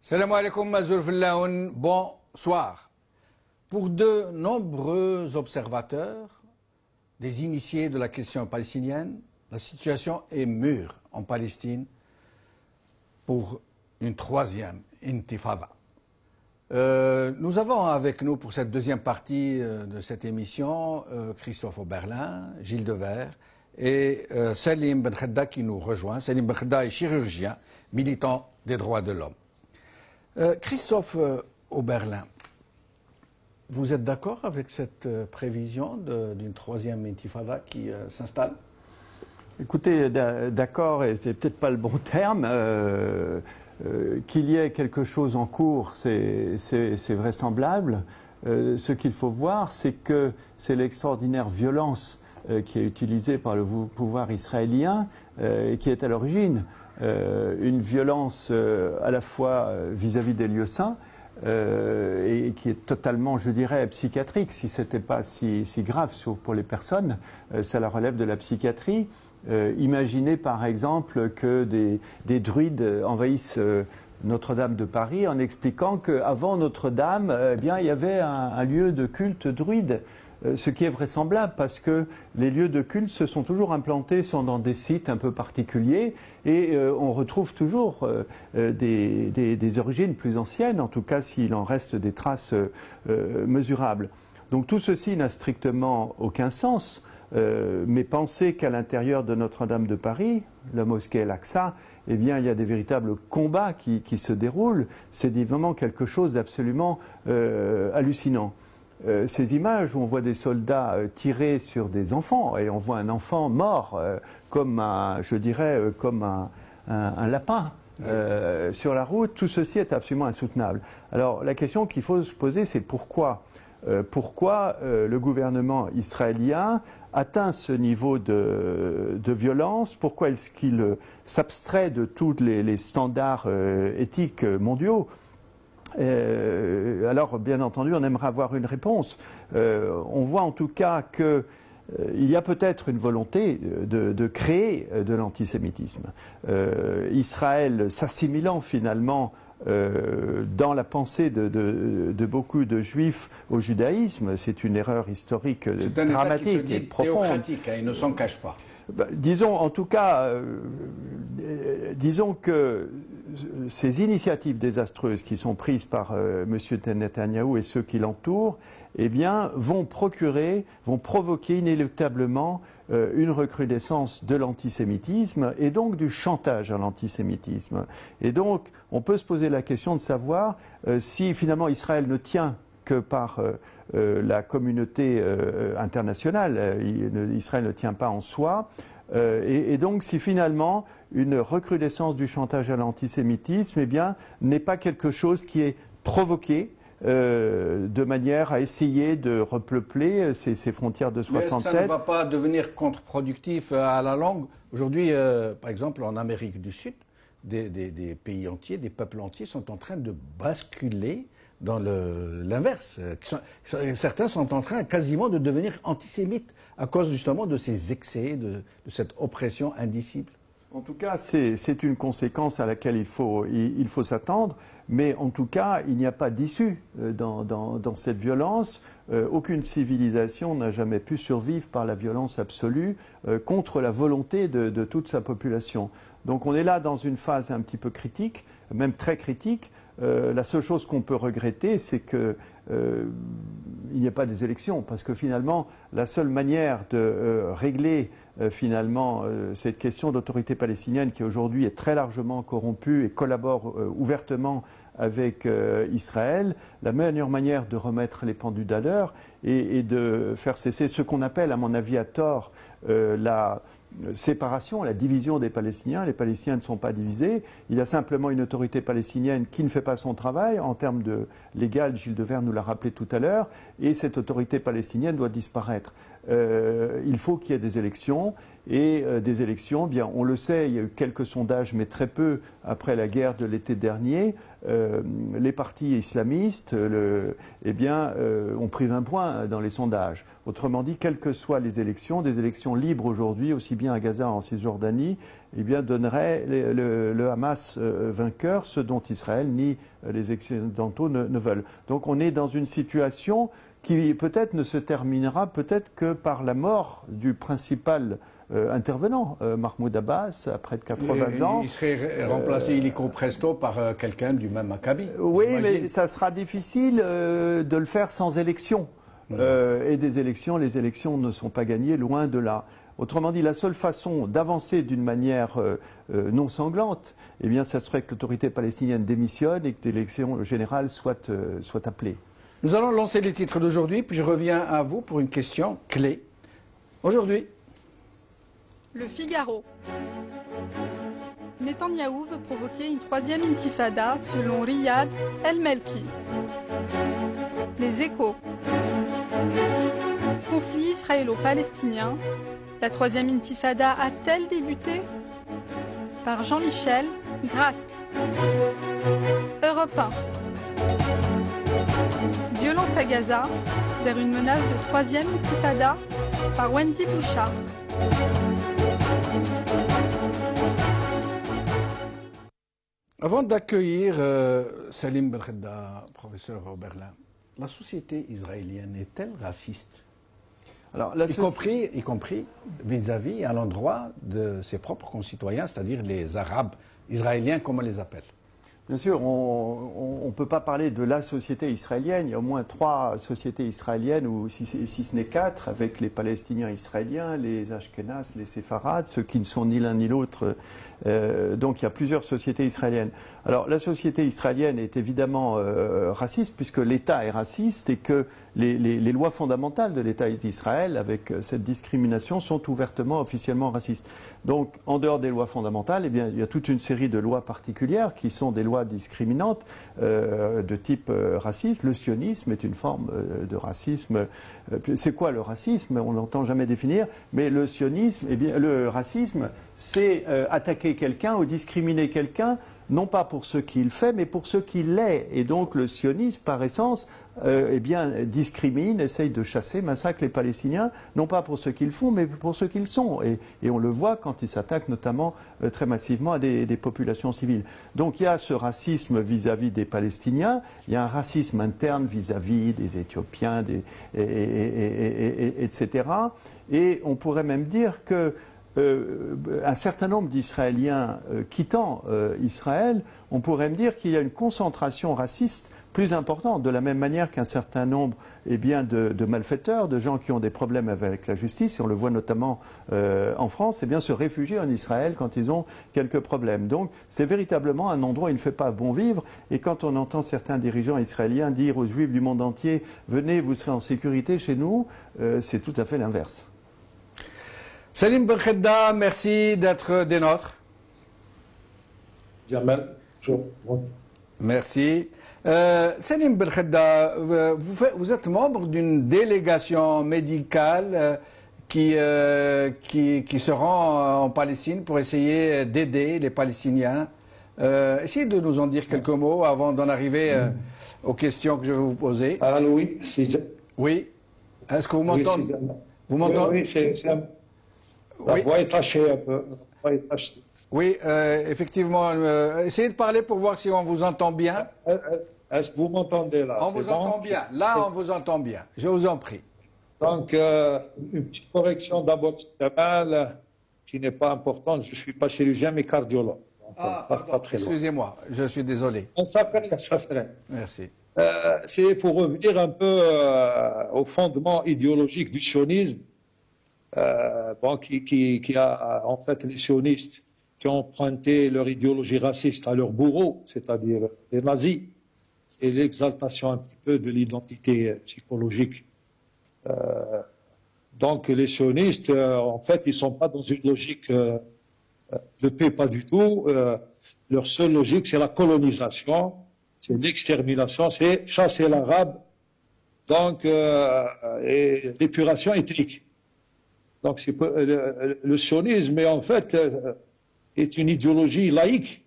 Salam alaikum, Mazour Fillaoun, bonsoir. Pour de nombreux observateurs, des initiés de la question palestinienne, la situation est mûre en Palestine pour une troisième intifada. Nous avons avec nous pour cette deuxième partie de cette émission Christophe Oberlin, Gilles Devers et Salim Ben Khedda qui nous rejoint. Salim Ben Khedda est chirurgien, militant des droits de l'homme. Christophe Oberlin, vous êtes d'accord avec cette prévision d'une troisième intifada qui s'installe? Écoutez, d'accord, et c'est peut-être pas le bon terme. Qu'il y ait quelque chose en cours, c'est vraisemblable. Ce qu'il faut voir, c'est que c'est l'extraordinaire violence qui est utilisée par le pouvoir israélien qui est à l'origine. Une violence à la fois vis-à-vis des lieux saints et qui est totalement, je dirais, psychiatrique. Si ce n'était pas si grave pour les personnes, ça la relève de la psychiatrie. Imaginez par exemple que des druides envahissent Notre-Dame de Paris en expliquant qu'avant Notre-Dame, il y avait un lieu de culte druide. Ce qui est vraisemblable parce que les lieux de culte se sont toujours implantés dans des sites un peu particuliers et on retrouve toujours des origines plus anciennes, en tout cas s'il en reste des traces mesurables. Donc tout ceci n'a strictement aucun sens, mais pensez qu'à l'intérieur de Notre-Dame de Paris, la mosquée Al-Aqsa, eh bien, il y a des véritables combats qui se déroulent. C'est vraiment quelque chose d'absolument hallucinant. Ces images où on voit des soldats tirer sur des enfants et on voit un enfant mort comme un lapin sur la route, tout ceci est absolument insoutenable. Alors la question qu'il faut se poser, c'est pourquoi le gouvernement israélien atteint ce niveau de violence, pourquoi est-ce qu'il s'abstrait de tous les standards éthiques mondiaux. Alors, bien entendu, on aimerait avoir une réponse. On voit en tout cas qu'il y a peut-être une volonté de créer de l'antisémitisme. Israël s'assimilant finalement dans la pensée de beaucoup de juifs au judaïsme, c'est une erreur historique dramatique et profonde. Théocratique, il ne s'en cache pas. Disons en tout cas, disons que ces initiatives désastreuses qui sont prises par M. Netanyahou et ceux qui l'entourent, eh bien, vont provoquer inéluctablement une recrudescence de l'antisémitisme et donc du chantage à l'antisémitisme. Et donc, on peut se poser la question de savoir si finalement Israël ne tient que par la communauté internationale, Israël ne tient pas en soi, et donc si finalement une recrudescence du chantage à l'antisémitisme, eh bien, n'est pas quelque chose qui est provoqué de manière à essayer de repeupler ces frontières de 67. Mais ça ne va pas devenir contre-productif à la longue. Aujourd'hui, par exemple, en Amérique du Sud, des pays entiers, des peuples entiers sont en train de basculer dans l'inverse. Certains sont en train quasiment de devenir antisémites à cause justement de ces excès, de cette oppression indicible. En tout cas, c'est une conséquence à laquelle il faut s'attendre, mais en tout cas, il n'y a pas d'issue dans cette violence. Aucune civilisation n'a jamais pu survivre par la violence absolue contre la volonté de toute sa population. Donc on est là dans une phase un petit peu critique, même très critique. La seule chose qu'on peut regretter, c'est qu'il n'y ait pas des élections, parce que finalement, la seule manière de régler finalement cette question d'autorité palestinienne qui aujourd'hui est très largement corrompue et collabore ouvertement avec Israël, la meilleure manière de remettre les pendules à l'heure et de faire cesser ce qu'on appelle, à mon avis à tort, la séparation, la division des Palestiniens. Les Palestiniens ne sont pas divisés. Il y a simplement une autorité palestinienne qui ne fait pas son travail en termes de légal. Gilles Devers nous l'a rappelé tout à l'heure. Et cette autorité palestinienne doit disparaître. Il faut qu'il y ait des élections. et des élections. Bien, on le sait, il y a eu quelques sondages, mais très peu après la guerre de l'été dernier. Les partis islamistes ont pris 20 points dans les sondages. Autrement dit, quelles que soient les élections, des élections libres aujourd'hui, aussi bien à Gaza en Cisjordanie, donneraient le Hamas vainqueur, ce dont Israël ni les Occidentaux ne veulent. Donc on est dans une situation qui peut-être ne se terminera peut-être que par la mort du principal intervenant, Mahmoud Abbas, à près de 80 ans. Il serait remplacé illico presto par quelqu'un du même acabit. Oui, mais ça sera difficile de le faire sans élection. Et les élections ne sont pas gagnées, loin de là. Autrement dit, la seule façon d'avancer d'une manière non sanglante, ça serait que l'autorité palestinienne démissionne et que l'élection générale soit appelée. Nous allons lancer les titres d'aujourd'hui, puis je reviens à vous pour une question clé. Aujourd'hui, Le Figaro. Netanyahou veut provoquer une troisième intifada selon Riyad El-Melki. Les Échos. Conflit israélo-palestinien. La troisième intifada a-t-elle débuté? Par Jean-Michel Gratte. Europe 1. Violence à Gaza, vers une menace de troisième intifada, par Wendy Bouchard. Avant d'accueillir Salim Belkhedda, professeur au Berlin, la société israélienne est-elle raciste? Alors, y compris vis-à-vis, à l'endroit de ses propres concitoyens, c'est-à-dire les Arabes israéliens, comme on les appelle. Bien sûr, on ne peut pas parler de la société israélienne. Il y a au moins 3 sociétés israéliennes, ou si ce n'est 4, avec les Palestiniens israéliens, les Ashkénazes, les Séfarades, ceux qui ne sont ni l'un ni l'autre. Donc il y a plusieurs sociétés israéliennes. Alors la société israélienne est évidemment raciste, puisque l'État est raciste et que les lois fondamentales de l'État d'Israël, avec cette discrimination, sont ouvertement, officiellement racistes. Donc en dehors des lois fondamentales, il y a toute une série de lois particulières qui sont des lois discriminantes de type raciste. Le sionisme est une forme de racisme. C'est quoi le racisme? On ne l'entend jamais définir, mais le sionisme, le racisme, c'est attaquer quelqu'un ou discriminer quelqu'un, non pas pour ce qu'il fait, mais pour ce qu'il est. Et donc le sionisme, par essence, discrimine, essaye de chasser, massacre les Palestiniens, non pas pour ce qu'ils font, mais pour ce qu'ils sont. Et on le voit quand ils s'attaquent notamment très massivement à des populations civiles. Donc il y a ce racisme vis-à-vis des Palestiniens, il y a un racisme interne vis-à-vis des Éthiopiens, etc. Et on pourrait même dire que un certain nombre d'Israéliens quittant Israël, on pourrait me dire qu'il y a une concentration raciste plus importante, de la même manière qu'un certain nombre de malfaiteurs, de gens qui ont des problèmes avec la justice, et on le voit notamment en France, se réfugient en Israël quand ils ont quelques problèmes. Donc c'est véritablement un endroit où il ne fait pas bon vivre, et quand on entend certains dirigeants israéliens dire aux Juifs du monde entier « Venez, vous serez en sécurité chez nous », c'est tout à fait l'inverse. Salim Belkhedda, merci d'être des nôtres. Jamal, merci. Salim Belkhedda, vous êtes membre d'une délégation médicale qui se rend en Palestine pour essayer d'aider les Palestiniens. Essayez de nous en dire quelques mots avant d'en arriver aux questions que je vais vous poser. Alors oui, oui. Est-ce que vous m'entendez? Vous m'entendez? Oui, c'est la voix est tachée un peu. Oui, effectivement. Essayez de parler pour voir si on vous entend bien. Est-ce que vous m'entendez là? On vous entend bien. Là, on vous entend bien. Je vous en prie. Donc, une petite correction d'abord, qui n'est pas importante. Je ne suis pas chirurgien, mais cardiologue. Excusez-moi, je suis désolé. Ça fait rien. Merci. C'est pour revenir un peu au fondement idéologique du sionisme. Qui a en fait les sionistes qui ont emprunté leur idéologie raciste à leurs bourreaux, c'est-à-dire les nazis. C'est l'exaltation un petit peu de l'identité psychologique. Donc les sionistes, en fait, ils ne sont pas dans une logique de paix, pas du tout. Leur seule logique, c'est la colonisation, c'est l'extermination, c'est chasser l'arabe, donc et l'épuration ethnique. Donc le sionisme, en fait, est une idéologie laïque,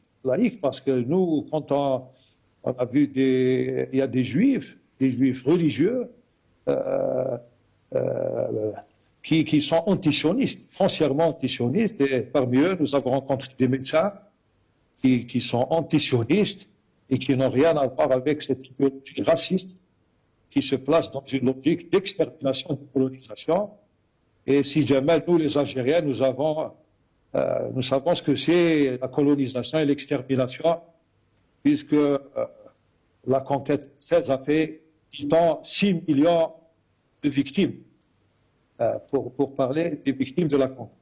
parce que nous, quand on a vu il y a des juifs religieux qui sont antisionistes, foncièrement antisionistes, et parmi eux, nous avons rencontré des médecins qui sont antisionistes et qui n'ont rien à voir avec cette idéologie raciste qui se place dans une logique d'extermination, de colonisation. Et si jamais nous, les Algériens, nous savons ce que c'est la colonisation et l'extermination, puisque la conquête française a fait, dit-on, 6 millions de victimes, pour parler des victimes de la conquête.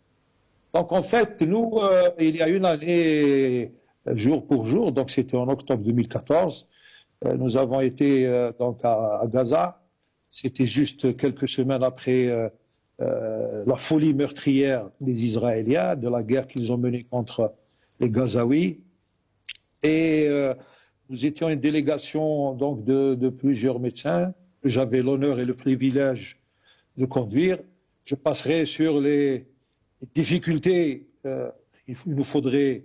Donc en fait, nous, il y a une année, jour pour jour, donc c'était en octobre 2014, nous avons été donc à Gaza. C'était juste quelques semaines après la folie meurtrière des Israéliens, de la guerre qu'ils ont menée contre les Gazaouis. Et nous étions une délégation donc de plusieurs médecins que j'avais l'honneur et le privilège de conduire. Je passerai sur les difficultés. Il nous faudrait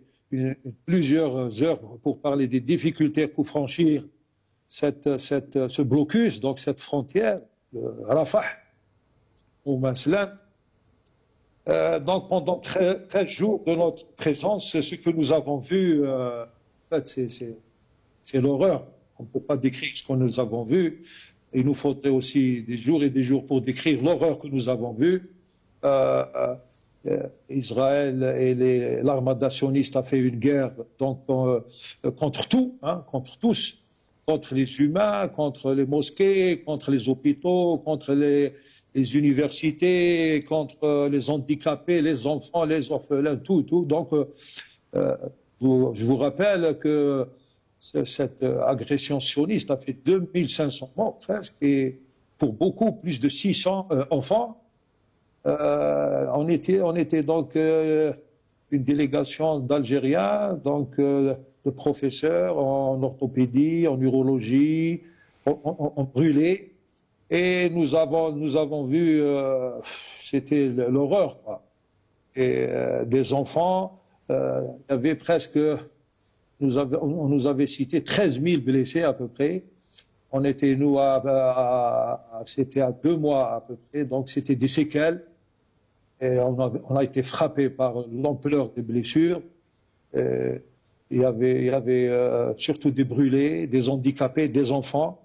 plusieurs heures pour parler des difficultés pour franchir ce blocus, donc cette frontière, Rafah, ou Maslan. Donc pendant 13 jours de notre présence, ce que nous avons vu, en fait, c'est l'horreur. On ne peut pas décrire ce que nous avons vu. Il nous faudrait aussi des jours et des jours pour décrire l'horreur que nous avons vue. Israël et l'armada sioniste a fait une guerre donc, contre tout, contre tous, contre les humains, contre les mosquées, contre les hôpitaux, contre les universités, contre les handicapés, les enfants, les orphelins, tout. Donc, je vous rappelle que cette agression sioniste a fait 2500 morts presque, et pour beaucoup plus de 600 enfants. On était donc une délégation d'Algériens, donc de professeurs en orthopédie, en urologie, on brûlait, et nous avons vu, c'était l'horreur, quoi. Et des enfants, il y avait presque, on nous avait cité 13 000 blessés à peu près. On était, nous, c'était à 2 mois à peu près, donc c'était des séquelles. Et on a été frappé par l'ampleur des blessures. Il y avait surtout des brûlés, des handicapés, des enfants,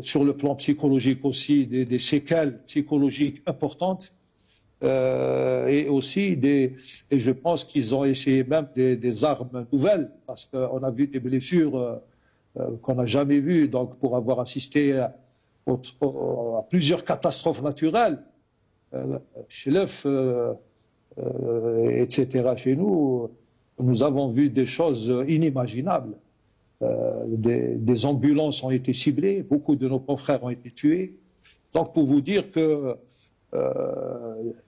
sur le plan psychologique aussi, des séquelles psychologiques importantes. Et aussi et je pense qu'ils ont essayé même des armes nouvelles, parce qu'on a vu des blessures qu'on n'a jamais vues, donc pour avoir assisté à plusieurs catastrophes naturelles, chez l'œuf, etc. Chez nous, nous avons vu des choses inimaginables. Des ambulances ont été ciblées, beaucoup de nos confrères ont été tués. Donc pour vous dire que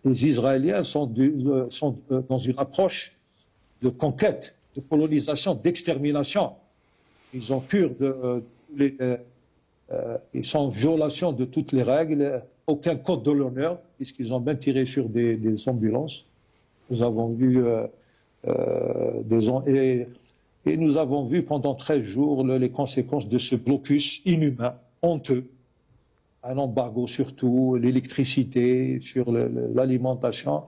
les Israéliens sont dans une approche de conquête, de colonisation, d'extermination. Ils ont pur ils sont en violation de toutes les règles, aucun code de l'honneur, puisqu'ils ont même tiré sur des ambulances. Nous avons vu et nous avons vu pendant 13 jours les conséquences de ce blocus inhumain, honteux. Un embargo sur tout, l'électricité, sur l'alimentation.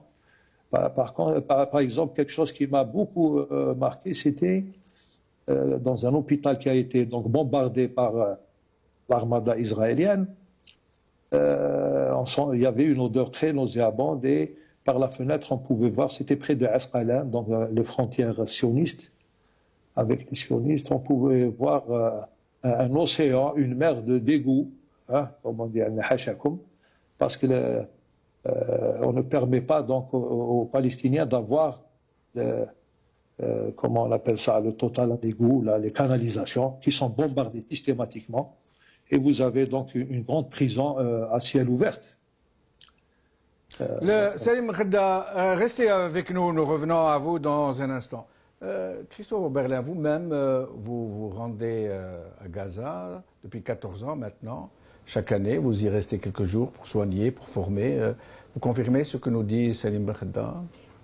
Par exemple, quelque chose qui m'a beaucoup marqué, c'était dans un hôpital qui a été donc bombardé par l'armada israélienne. Il y avait une odeur très nauséabonde, et par la fenêtre, on pouvait voir, c'était près de Asqalan, donc les frontières sionistes. Avec les sionistes, on pouvait voir un océan, une mer de dégoût, comme on dit, parce que on ne permet pas donc aux Palestiniens d'avoir, comment on appelle ça, le total d'égout, les canalisations qui sont bombardées systématiquement. Et vous avez donc une grande prison à ciel ouvert. Salim Khedda, restez avec nous, nous revenons à vous dans un instant. Christophe Oberlin, vous-même, vous vous rendez à Gaza depuis 14 ans maintenant. chaque année. Vous y restez quelques jours pour soigner, pour former. Vous confirmez ce que nous dit Salim Benkhedda?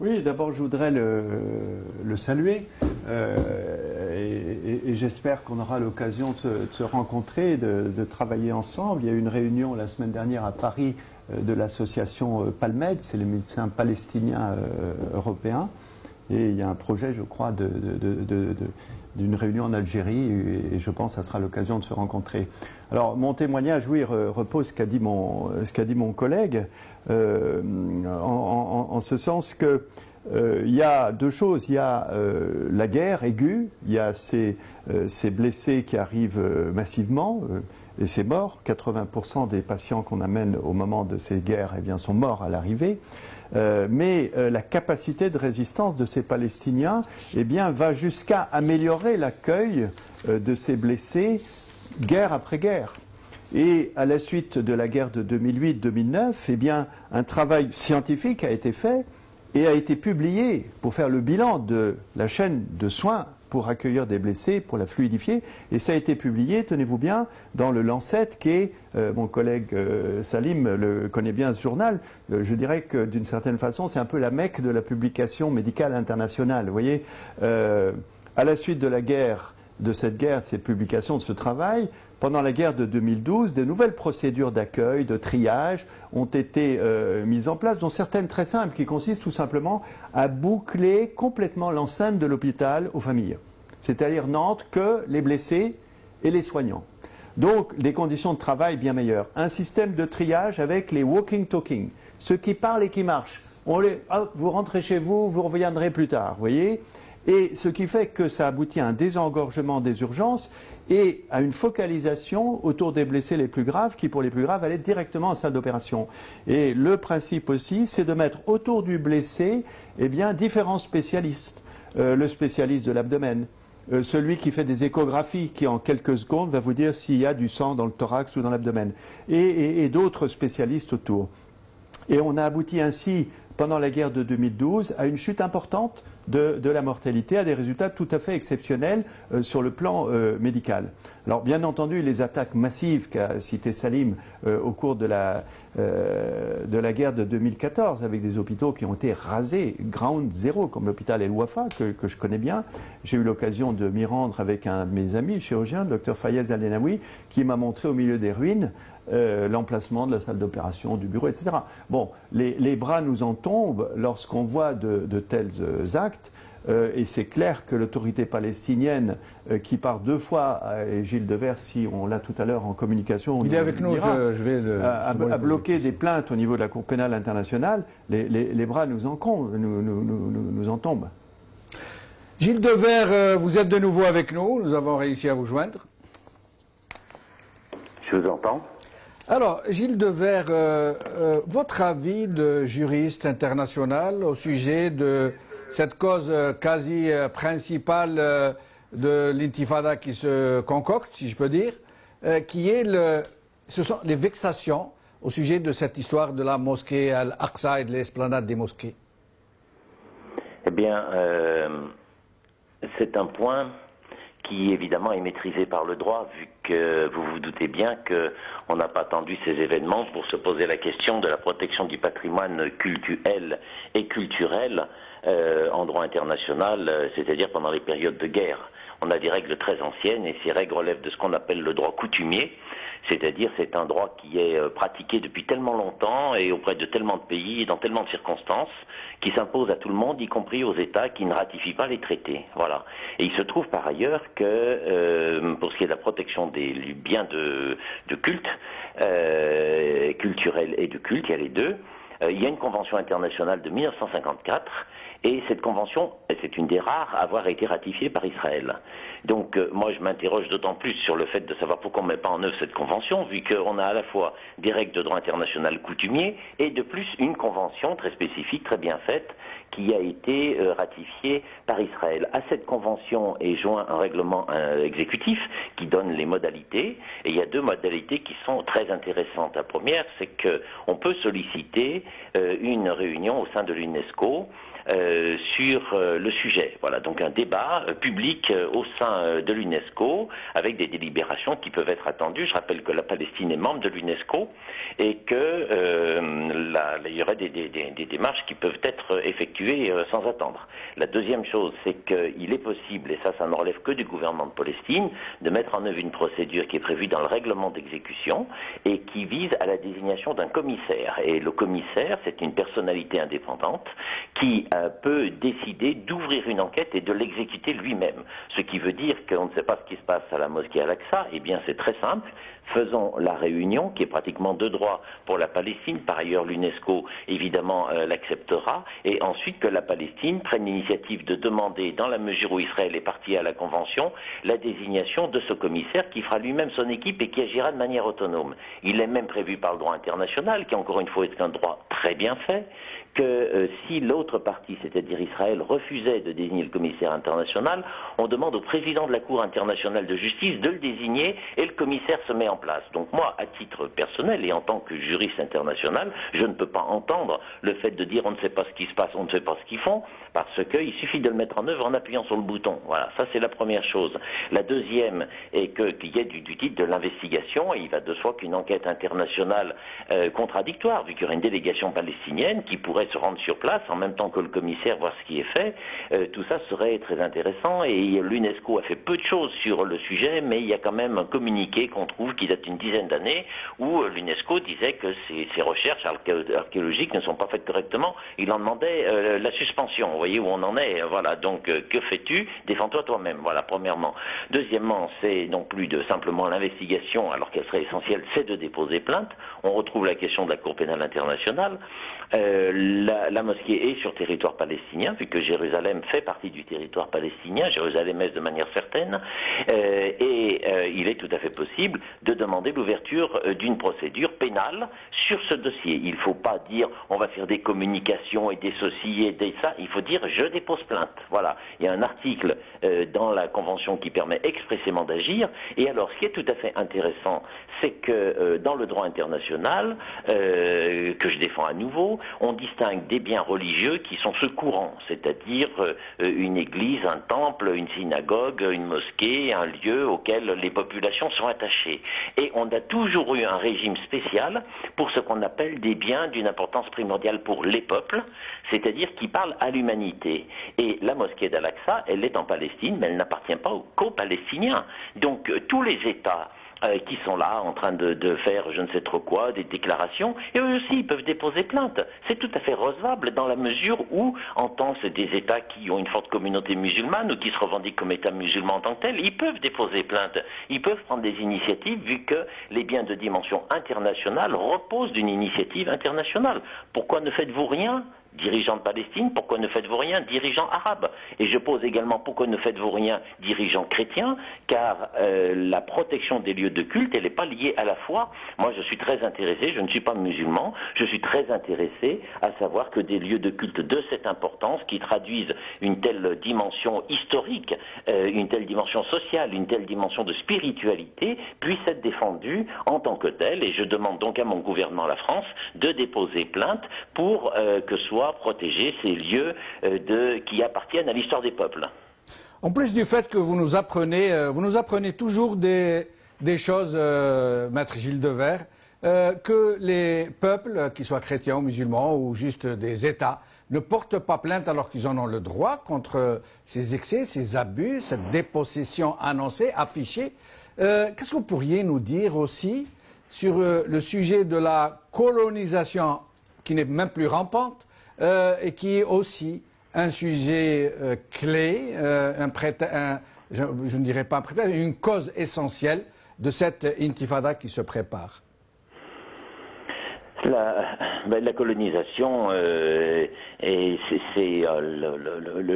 Oui, d'abord je voudrais le saluer et j'espère qu'on aura l'occasion de se rencontrer, de travailler ensemble. Il y a eu une réunion la semaine dernière à Paris de l'association Palmed, c'est les médecins palestiniens européens, et il y a un projet, je crois, d'une réunion en Algérie, et je pense que ça sera l'occasion de se rencontrer. Alors mon témoignage, oui, repose ce qu'a dit mon collègue, en ce sens que il y a deux choses. Il y a la guerre aiguë, il y a ces blessés qui arrivent massivement, et ces morts. 80% des patients qu'on amène au moment de ces guerres, eh bien, sont morts à l'arrivée. Mais la capacité de résistance de ces Palestiniens, eh bien, va jusqu'à améliorer l'accueil de ces blessés guerre après guerre. Et à la suite de la guerre de 2008-2009, eh bien, un travail scientifique a été fait et a été publié pour faire le bilan de la chaîne de soins pour accueillir des blessés, pour la fluidifier. Et ça a été publié, tenez-vous bien, dans le Lancet, qui est, mon collègue Salim le connaît bien ce journal, je dirais que d'une certaine façon, c'est un peu la Mecque de la publication médicale internationale. Vous voyez, à la suite de la guerre, de cette publication, de ce travail, pendant la guerre de 2012, de nouvelles procédures d'accueil, de triage ont été mises en place, dont certaines très simples, qui consistent tout simplement à boucler complètement l'enceinte de l'hôpital aux familles. C'est-à-dire Nantes que les blessés et les soignants. Donc, des conditions de travail bien meilleures. Un système de triage avec les walking-talking, ceux qui parlent et qui marchent. Vous rentrez chez vous, vous reviendrez plus tard, vous voyez. Et ce qui fait que ça aboutit à un désengorgement des urgences et à une focalisation autour des blessés les plus graves qui, pour les plus graves, allaient directement en salle d'opération. Et le principe aussi, c'est de mettre autour du blessé eh bien, différents spécialistes. Le spécialiste de l'abdomen, celui qui fait des échographies, qui en quelques secondes va vous dire s'il y a du sang dans le thorax ou dans l'abdomen, et d'autres spécialistes autour. Et on a abouti ainsi, pendant la guerre de 2012, à une chute importante de la mortalité, à des résultats tout à fait exceptionnels sur le plan médical. Alors bien entendu, les attaques massives qu'a cité Salim au cours de la guerre de 2014, avec des hôpitaux qui ont été rasés, ground zéro, comme l'hôpital El Wafa, que je connais bien. J'ai eu l'occasion de m'y rendre avec un de mes amis, le chirurgien, le Dr Fayez Al-Enaoui, qui m'a montré au milieu des ruines l'emplacement de la salle d'opération, du bureau, etc. Bon, les bras nous en tombent lorsqu'on voit de tels actes, et c'est clair que l'autorité palestinienne, qui par deux fois, et Gilles Devers, si on l'a tout à l'heure en communication, il est avec nous, je vais a bloqué des plaintes au niveau de la Cour pénale internationale, les bras nous en tombent. Gilles Devers, vous êtes de nouveau avec nous, nous avons réussi à vous joindre. Je vous entends. Alors, Gilles Devers, votre avis de juriste international au sujet de cette cause quasi principale de l'intifada qui se concocte, si je peux dire, qui est ce sont les vexations au sujet de cette histoire de la mosquée Al-Aqsa et de l'esplanade des mosquées? Eh bien, c'est un point qui évidemment est maîtrisé par le droit, vu que vous vous doutez bien qu'on n'a pas attendu ces événements pour se poser la question de la protection du patrimoine cultuel et culturel en droit international, c'est-à-dire pendant les périodes de guerre. On a des règles très anciennes et ces règles relèvent de ce qu'on appelle le droit coutumier, c'est-à-dire c'est un droit qui est pratiqué depuis tellement longtemps et auprès de tellement de pays et dans tellement de circonstances qui s'impose à tout le monde, y compris aux États qui ne ratifient pas les traités. Voilà. Et il se trouve par ailleurs que pour ce qui est de la protection des biens de culte, culturels et de culte, il y a les deux, il y a une convention internationale de 1954 et cette convention, c'est une des rares à avoir été ratifiée par Israël. Donc moi je m'interroge d'autant plus sur le fait de savoir pourquoi on ne met pas en œuvre cette convention, vu qu'on a à la fois des règles de droit international coutumier et de plus une convention très spécifique, très bien faite, qui a été ratifiée par Israël. À cette convention est joint un règlement exécutif qui donne les modalités, et il y a deux modalités qui sont très intéressantes. La première, c'est qu'on peut solliciter une réunion au sein de l'UNESCO sur le sujet. Voilà, donc un débat public au sein de l'UNESCO avec des délibérations qui peuvent être attendues. Je rappelle que la Palestine est membre de l'UNESCO et que il y aurait des démarches qui peuvent être effectuées sans attendre. La deuxième chose, c'est qu'il est possible, et ça ne relève que du gouvernement de Palestine, de mettre en œuvre une procédure qui est prévue dans le règlement d'exécution et qui vise à la désignation d'un commissaire. Et le commissaire, c'est une personnalité indépendante qui peut décider d'ouvrir une enquête et de l'exécuter lui-même. Ce qui veut dire qu'on ne sait pas ce qui se passe à la mosquée Al-Aqsa. Eh bien, c'est très simple. Faisons la réunion, qui est pratiquement de droit pour la Palestine. Par ailleurs, l'UNESCO, évidemment, l'acceptera. Et ensuite, que la Palestine prenne l'initiative de demander, dans la mesure où Israël est parti à la Convention, la désignation de ce commissaire qui fera lui-même son équipe et qui agira de manière autonome. Il est même prévu par le droit international, qui encore une fois est un droit très bien fait, que si l'autre partie, c'est-à-dire Israël, refusait de désigner le commissaire international, on demande au président de la Cour internationale de justice de le désigner et le commissaire se met en place. Donc moi, à titre personnel et en tant que juriste international, je ne peux pas entendre le fait de dire on ne sait pas ce qui se passe, on ne sait pas ce qu'ils font, parce qu'il suffit de le mettre en œuvre en appuyant sur le bouton. Voilà, ça c'est la première chose. La deuxième est qu'il y ait du titre de l'investigation, et il va de soi qu'une enquête internationale contradictoire, vu qu'il y aurait une délégation palestinienne qui pourrait se rendre sur place en même temps que le commissaire, voir ce qui est fait, tout ça serait très intéressant. Et l'UNESCO a fait peu de choses sur le sujet, mais il y a quand même un communiqué qu'on trouve qui date d'une dizaine d'années où l'UNESCO disait que ces recherches archéologiques ne sont pas faites correctement. Il en demandait la suspension. Vous voyez où on en est. Voilà. Donc que fais-tu? Défends-toi toi-même. Voilà, premièrement. Deuxièmement, c'est non plus de simplement l'investigation, alors qu'elle serait essentielle, c'est de déposer plainte. On retrouve la question de la Cour pénale internationale. La mosquée est sur territoire palestinien, vu que Jérusalem fait partie du territoire palestinien, Jérusalem-Est de manière certaine, il est tout à fait possible de demander l'ouverture d'une procédure pénale sur ce dossier. Il ne faut pas dire on va faire des communications et des ceci et des ça, il faut dire je dépose plainte. Voilà, il y a un article dans la Convention qui permet expressément d'agir, et alors ce qui est tout à fait intéressant, c'est que dans le droit international, que je défends à nouveau, on distingue des biens religieux qui sont ceux courants, c'est-à-dire une église, un temple, une synagogue, une mosquée, un lieu auquel les populations sont attachées. Et on a toujours eu un régime spécial pour ce qu'on appelle des biens d'une importance primordiale pour les peuples, c'est-à-dire qui parlent à l'humanité. Et la mosquée d'Al-Aqsa, elle est en Palestine, mais elle n'appartient pas qu'aux Palestiniens. Donc tous les États qui sont là en train de faire je ne sais trop quoi, des déclarations, et eux aussi ils peuvent déposer plainte. C'est tout à fait recevable dans la mesure où, en tant que des États qui ont une forte communauté musulmane ou qui se revendiquent comme États musulmans en tant que tels, ils peuvent déposer plainte. Ils peuvent prendre des initiatives vu que les biens de dimension internationale reposent d'une initiative internationale. Pourquoi ne faites-vous rien ? Dirigeants de Palestine, pourquoi ne faites-vous rien? Dirigeants arabes. Et je pose également pourquoi ne faites-vous rien? Dirigeants chrétiens, car la protection des lieux de culte, elle n'est pas liée à la foi. Moi, je suis très intéressé, je ne suis pas musulman, je suis très intéressé à savoir que des lieux de culte de cette importance, qui traduisent une telle dimension historique, une telle dimension sociale, une telle dimension de spiritualité, puissent être défendus en tant que tels. Et je demande donc à mon gouvernement, la France, de déposer plainte pour que soient protéger ces lieux qui appartiennent à l'histoire des peuples. En plus du fait que vous nous apprenez toujours des choses, Maître Gilles Devers, que les peuples, qu'ils soient chrétiens ou musulmans ou juste des États, ne portent pas plainte alors qu'ils en ont le droit contre ces excès, ces abus, cette dépossession annoncée, affichée. Qu'est-ce que vous pourriez nous dire aussi sur le sujet de la colonisation qui n'est même plus rampante, et qui est aussi un sujet clé, je ne dirais pas un prétexte, une cause essentielle de cette intifada qui se prépare? La colonisation, c'est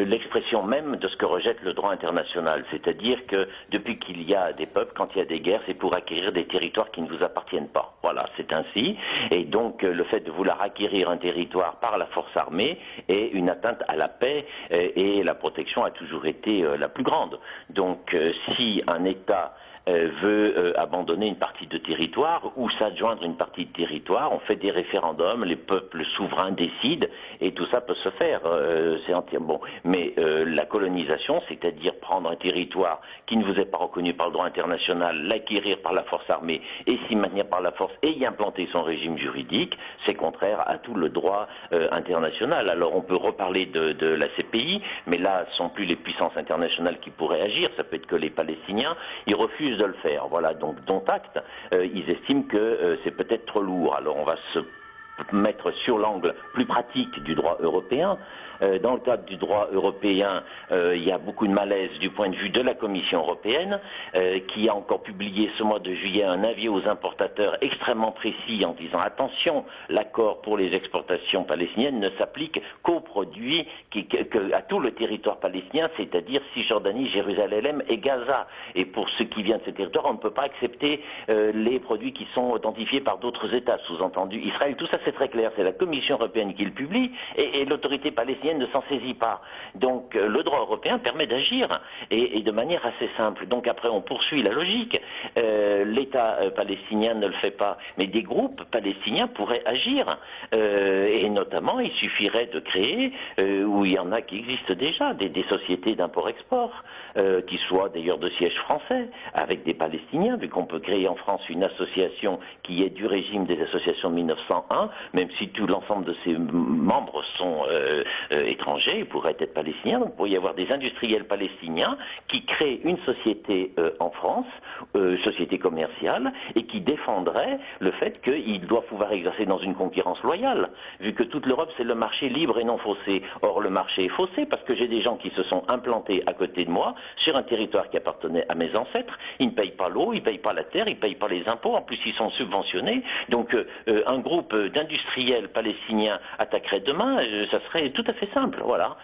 l'expression même de ce que rejette le droit international. C'est-à-dire que depuis qu'il y a des peuples, quand il y a des guerres, c'est pour acquérir des territoires qui ne vous appartiennent pas. Voilà, c'est ainsi. Et donc le fait de vouloir acquérir un territoire par la force armée est une atteinte à la paix, et la protection a toujours été la plus grande. Donc si un État veut abandonner une partie de territoire ou s'adjoindre une partie de territoire. On fait des référendums, les peuples souverains décident et tout ça peut se faire. C'est entièrement bon. Mais la colonisation, c'est-à-dire prendre un territoire qui ne vous est pas reconnu par le droit international, l'acquérir par la force armée et s'y maintenir par la force et y implanter son régime juridique, c'est contraire à tout le droit international. Alors on peut reparler de la CPI, mais là ce sont plus les puissances internationales qui pourraient agir, ça peut être que les Palestiniens. Ils refusent de le faire. Voilà, donc dont acte. Ils estiment que c'est peut-être trop lourd. Alors on va se mettre sur l'angle plus pratique du droit européen. Dans le cadre du droit européen, il y a beaucoup de malaise du point de vue de la Commission européenne, qui a encore publié ce mois de juillet un avis aux importateurs extrêmement précis en disant attention, l'accord pour les exportations palestiniennes ne s'applique qu'aux produits à tout le territoire palestinien, c'est-à-dire Cisjordanie, Jérusalem et Gaza. Et pour ce qui vient de ces territoires, on ne peut pas accepter les produits qui sont authentifiés par d'autres États, sous-entendu Israël. Tout ça c'est très clair, c'est la Commission européenne qui le publie et l'autorité palestinienne ne s'en saisit pas. Donc le droit européen permet d'agir et de manière assez simple. Donc après on poursuit la logique. L'État palestinien ne le fait pas, mais des groupes palestiniens pourraient agir. Et notamment il suffirait de créer, où il y en a qui existent déjà, des sociétés d'import-export, qui soient d'ailleurs de siège français, avec des Palestiniens, vu qu'on peut créer en France une association qui est du régime des associations de 1901, même si tout l'ensemble de ses membres sont étrangers, ils pourraient être palestiniens, donc il pourrait y avoir des industriels palestiniens qui créent une société en France, société commerciale, et qui défendraient le fait qu'ils doivent pouvoir exercer dans une concurrence loyale, vu que toute l'Europe c'est le marché libre et non faussé. Or le marché est faussé parce que j'ai des gens qui se sont implantés à côté de moi, sur un territoire qui appartenait à mes ancêtres, ils ne payent pas l'eau, ils ne payent pas la terre, ils ne payent pas les impôts, en plus ils sont subventionnés, donc un groupe d'industriels palestiniens attaquerait demain, ça serait tout à fait simple, voilà.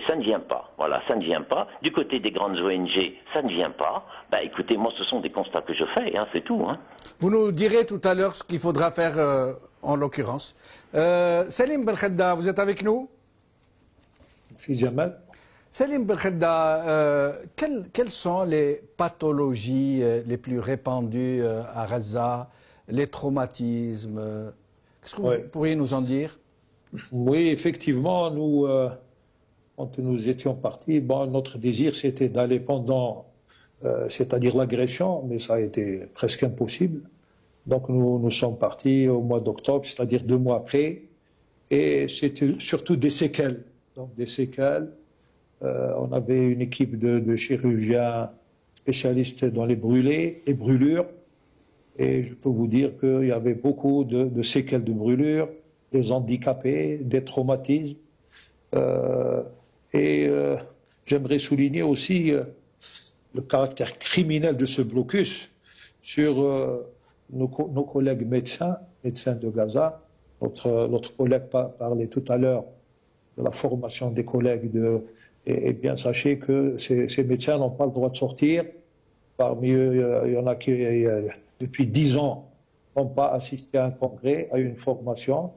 Ça ne vient pas, voilà, ça ne vient pas. Du côté des grandes ONG, ça ne vient pas. Bah écoutez, moi ce sont des constats que je fais, hein, c'est tout. Hein. Vous nous direz tout à l'heure ce qu'il faudra faire en l'occurrence. Salim Belkhedda, vous êtes avec nous? Si Jamal. Salim Belkhedda, quelles sont les pathologies les plus répandues à Gaza, les traumatismes? Qu'est-ce que vous pourriez nous en dire? Oui, effectivement, nous, quand nous étions partis, bon, notre désir c'était d'aller pendant, c'est-à-dire l'agression, mais ça a été presque impossible. Donc nous sommes partis au mois d'octobre, c'est-à-dire 2 mois après, et c'était surtout des séquelles. Donc des séquelles. On avait une équipe de chirurgiens spécialistes dans les brûlés et brûlures, et je peux vous dire qu'il y avait beaucoup de séquelles de brûlures, des handicapés, des traumatismes. J'aimerais souligner aussi le caractère criminel de ce blocus sur nos collègues médecins de Gaza. Notre collègue parlait tout à l'heure de la formation des collègues. Et bien sachez que ces médecins n'ont pas le droit de sortir. Parmi eux, il y en a qui, depuis 10 ans, n'ont pas assisté à un congrès, à une formation.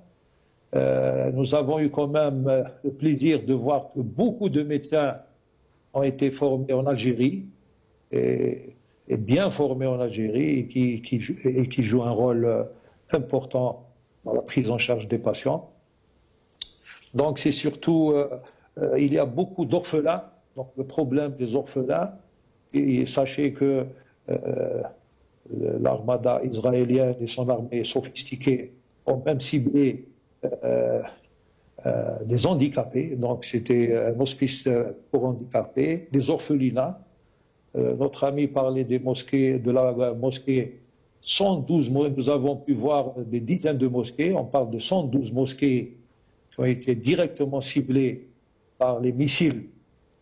Nous avons eu quand même le plaisir de voir que beaucoup de médecins ont été formés en Algérie et bien formés en Algérie et qui jouent un rôle important dans la prise en charge des patients. Donc c'est surtout, il y a beaucoup d'orphelins, donc le problème des orphelins, et sachez que l'armada israélienne et son armée sophistiquée ont même ciblé des handicapés, donc c'était un hospice pour handicapés, des orphelinats. Notre ami parlait des mosquées, de la mosquée 112, nous avons pu voir des dizaines de mosquées, on parle de 112 mosquées qui ont été directement ciblées par les missiles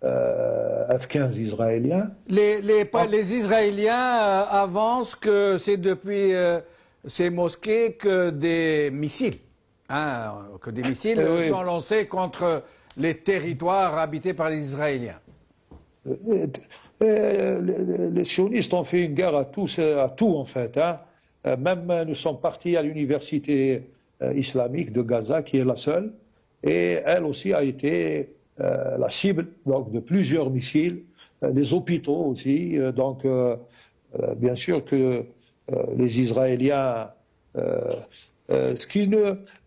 F-15 israéliens. Les Israéliens avancent que c'est depuis ces mosquées que des missiles. Que des missiles sont lancés contre les territoires habités par les Israéliens. Les sionistes ont fait une guerre à tout en fait. Même nous sommes partis à l'université islamique de Gaza, qui est la seule, et elle aussi a été la cible donc, de plusieurs missiles, les hôpitaux aussi. Donc Bien sûr que les Israéliens...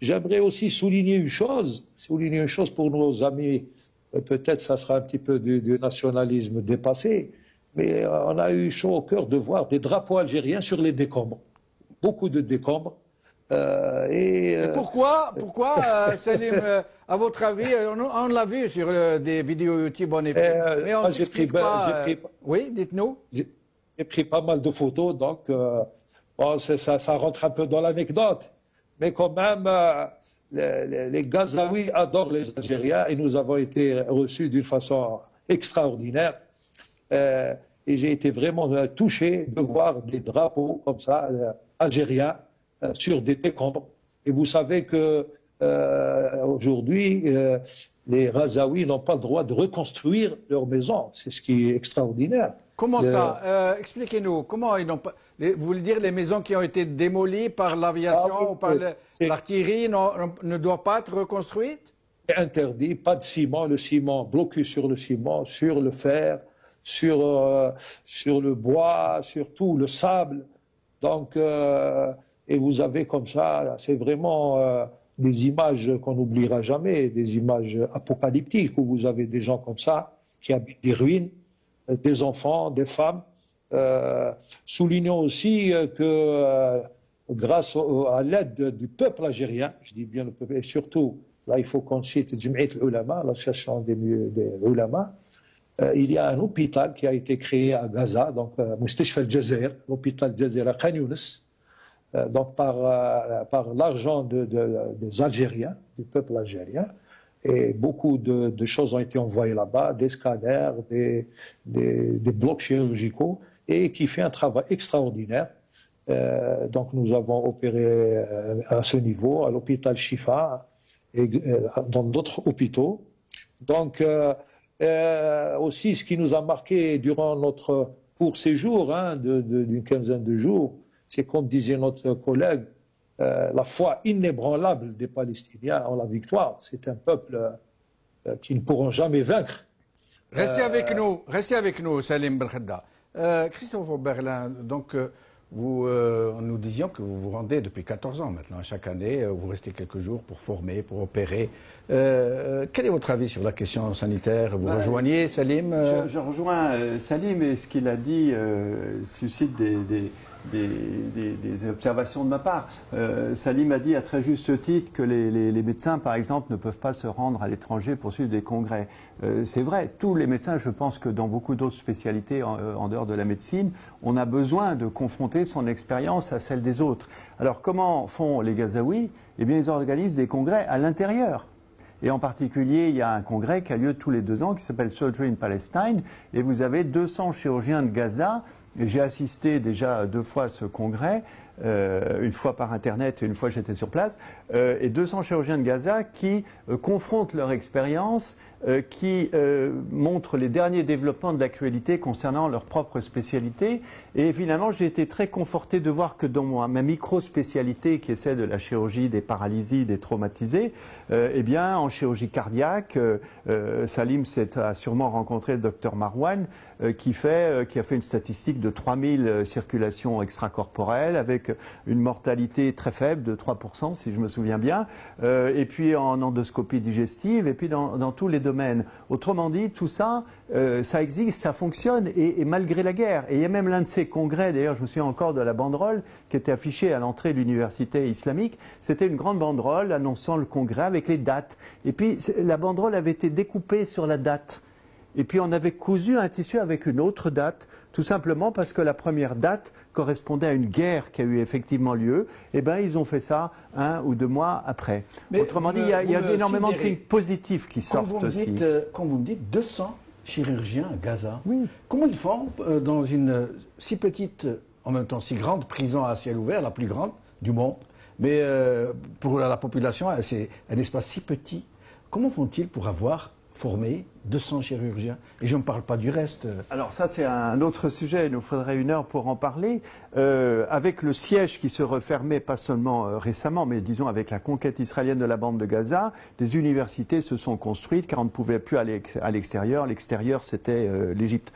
J'aimerais aussi souligner une chose pour nos amis. Peut-être ça sera un petit peu du nationalisme dépassé, mais on a eu chaud au cœur de voir des drapeaux algériens sur les décombres. Beaucoup de décombres. Et pourquoi Salim, à votre avis, on l'a vu sur des vidéos YouTube en effet, mais on s'explique pas. Oui, dites-nous. J'ai pris pas mal de photos, donc bon, ça rentre un peu dans l'anecdote. Mais quand même, les Gazaouis adorent les Algériens et nous avons été reçus d'une façon extraordinaire. Et j'ai été vraiment touché de voir des drapeaux comme ça, algériens, sur des décombres. Et vous savez que aujourd'hui, les Gazaouis n'ont pas le droit de reconstruire leur maison. C'est ce qui est extraordinaire. Comment ça expliquez-nous. Comment ils n'ont pas... Vous voulez dire les maisons qui ont été démolies par l'aviation ou par l'artillerie ne doivent pas être reconstruites? C'est interdit, pas de ciment, le ciment, blocus sur le ciment, sur le fer, sur le bois, sur tout, le sable. Donc, et vous avez comme ça, c'est vraiment des images qu'on n'oubliera jamais, des images apocalyptiques où vous avez des gens comme ça qui habitent des ruines, des enfants, des femmes. Soulignons aussi que grâce à l'aide du peuple algérien, je dis bien le peuple, et surtout, là il faut qu'on cite Jum'at al-Ulama, l'association des ulama, il y a un hôpital qui a été créé à Gaza, donc Mustashfa al-Jazair, l'hôpital Jazair à Khan Younis, donc par l'argent des Algériens, du peuple algérien. Et beaucoup de choses ont été envoyées là-bas, des scanners, des blocs chirurgicaux, et qui fait un travail extraordinaire. Donc nous avons opéré à ce niveau, à l'hôpital Shifa, et dans d'autres hôpitaux. Donc aussi, ce qui nous a marqué durant notre court séjour d'une quinzaine de jours, c'est comme disait notre collègue, la foi inébranlable des Palestiniens en la victoire. C'est un peuple qui ne pourront jamais vaincre. Restez avec nous, Salim Belkhada. Christophe Oberlin, donc nous disions que vous vous rendez depuis 14 ans maintenant. Chaque année, vous restez quelques jours pour former, pour opérer. Quel est votre avis sur la question sanitaire? Vous rejoignez Salim? Je rejoins Salim, et ce qu'il a dit suscite des observations de ma part. Salim a dit à très juste titre que les médecins, par exemple, ne peuvent pas se rendre à l'étranger pour suivre des congrès. C'est vrai, tous les médecins, je pense que dans beaucoup d'autres spécialités en dehors de la médecine, on a besoin de confronter son expérience à celle des autres. Alors comment font les Gazaouis? Eh bien, ils organisent des congrès à l'intérieur. Et en particulier, il y a un congrès qui a lieu tous les 2 ans qui s'appelle Surgery in Palestine, et vous avez 200 chirurgiens de Gaza. Et j'ai assisté déjà 2 fois à ce congrès, une fois par Internet et une fois j'étais sur place, et 200 chirurgiens de Gaza qui confrontent leur expérience, qui montrent les derniers développements de l'actualité concernant leur propre spécialité. Et finalement, j'ai été très conforté de voir que dans ma micro-spécialité, qui est celle de la chirurgie des paralysies, des traumatisés, eh bien, en chirurgie cardiaque, Salim a sûrement rencontré le docteur Marouane, qui a fait une statistique de 3000 circulations extracorporelles avec une mortalité très faible de 3%, si je me souviens bien, et puis en endoscopie digestive, et puis dans tous les domaines. Autrement dit, tout ça, ça existe, ça fonctionne, et malgré la guerre. Et il y a même l'un de ces congrès, d'ailleurs, je me souviens encore de la banderole qui était affichée à l'entrée de l'université islamique. C'était une grande banderole annonçant le congrès avec les dates. Et puis, la banderole avait été découpée sur la date. Et puis on avait cousu un tissu avec une autre date, tout simplement parce que la première date correspondait à une guerre qui a eu effectivement lieu. Eh bien, ils ont fait ça 1 ou 2 mois après. Mais autrement dit, il y a énormément de signes positifs qui sortent aussi. Quand vous me dites 200 chirurgiens à Gaza, oui. Comment ils font dans une si petite, en même temps si grande prison à ciel ouvert, la plus grande du monde, mais pour la population, c'est un espace si petit. Comment font-ils pour avoir formé 200 chirurgiens. Et je ne parle pas du reste. Alors ça, c'est un autre sujet, il nous faudrait 1 heure pour en parler. Avec le siège qui se refermait, pas seulement récemment, mais disons avec la conquête israélienne de la bande de Gaza, des universités se sont construites car on ne pouvait plus aller à l'extérieur. L'extérieur, c'était l'Égypte.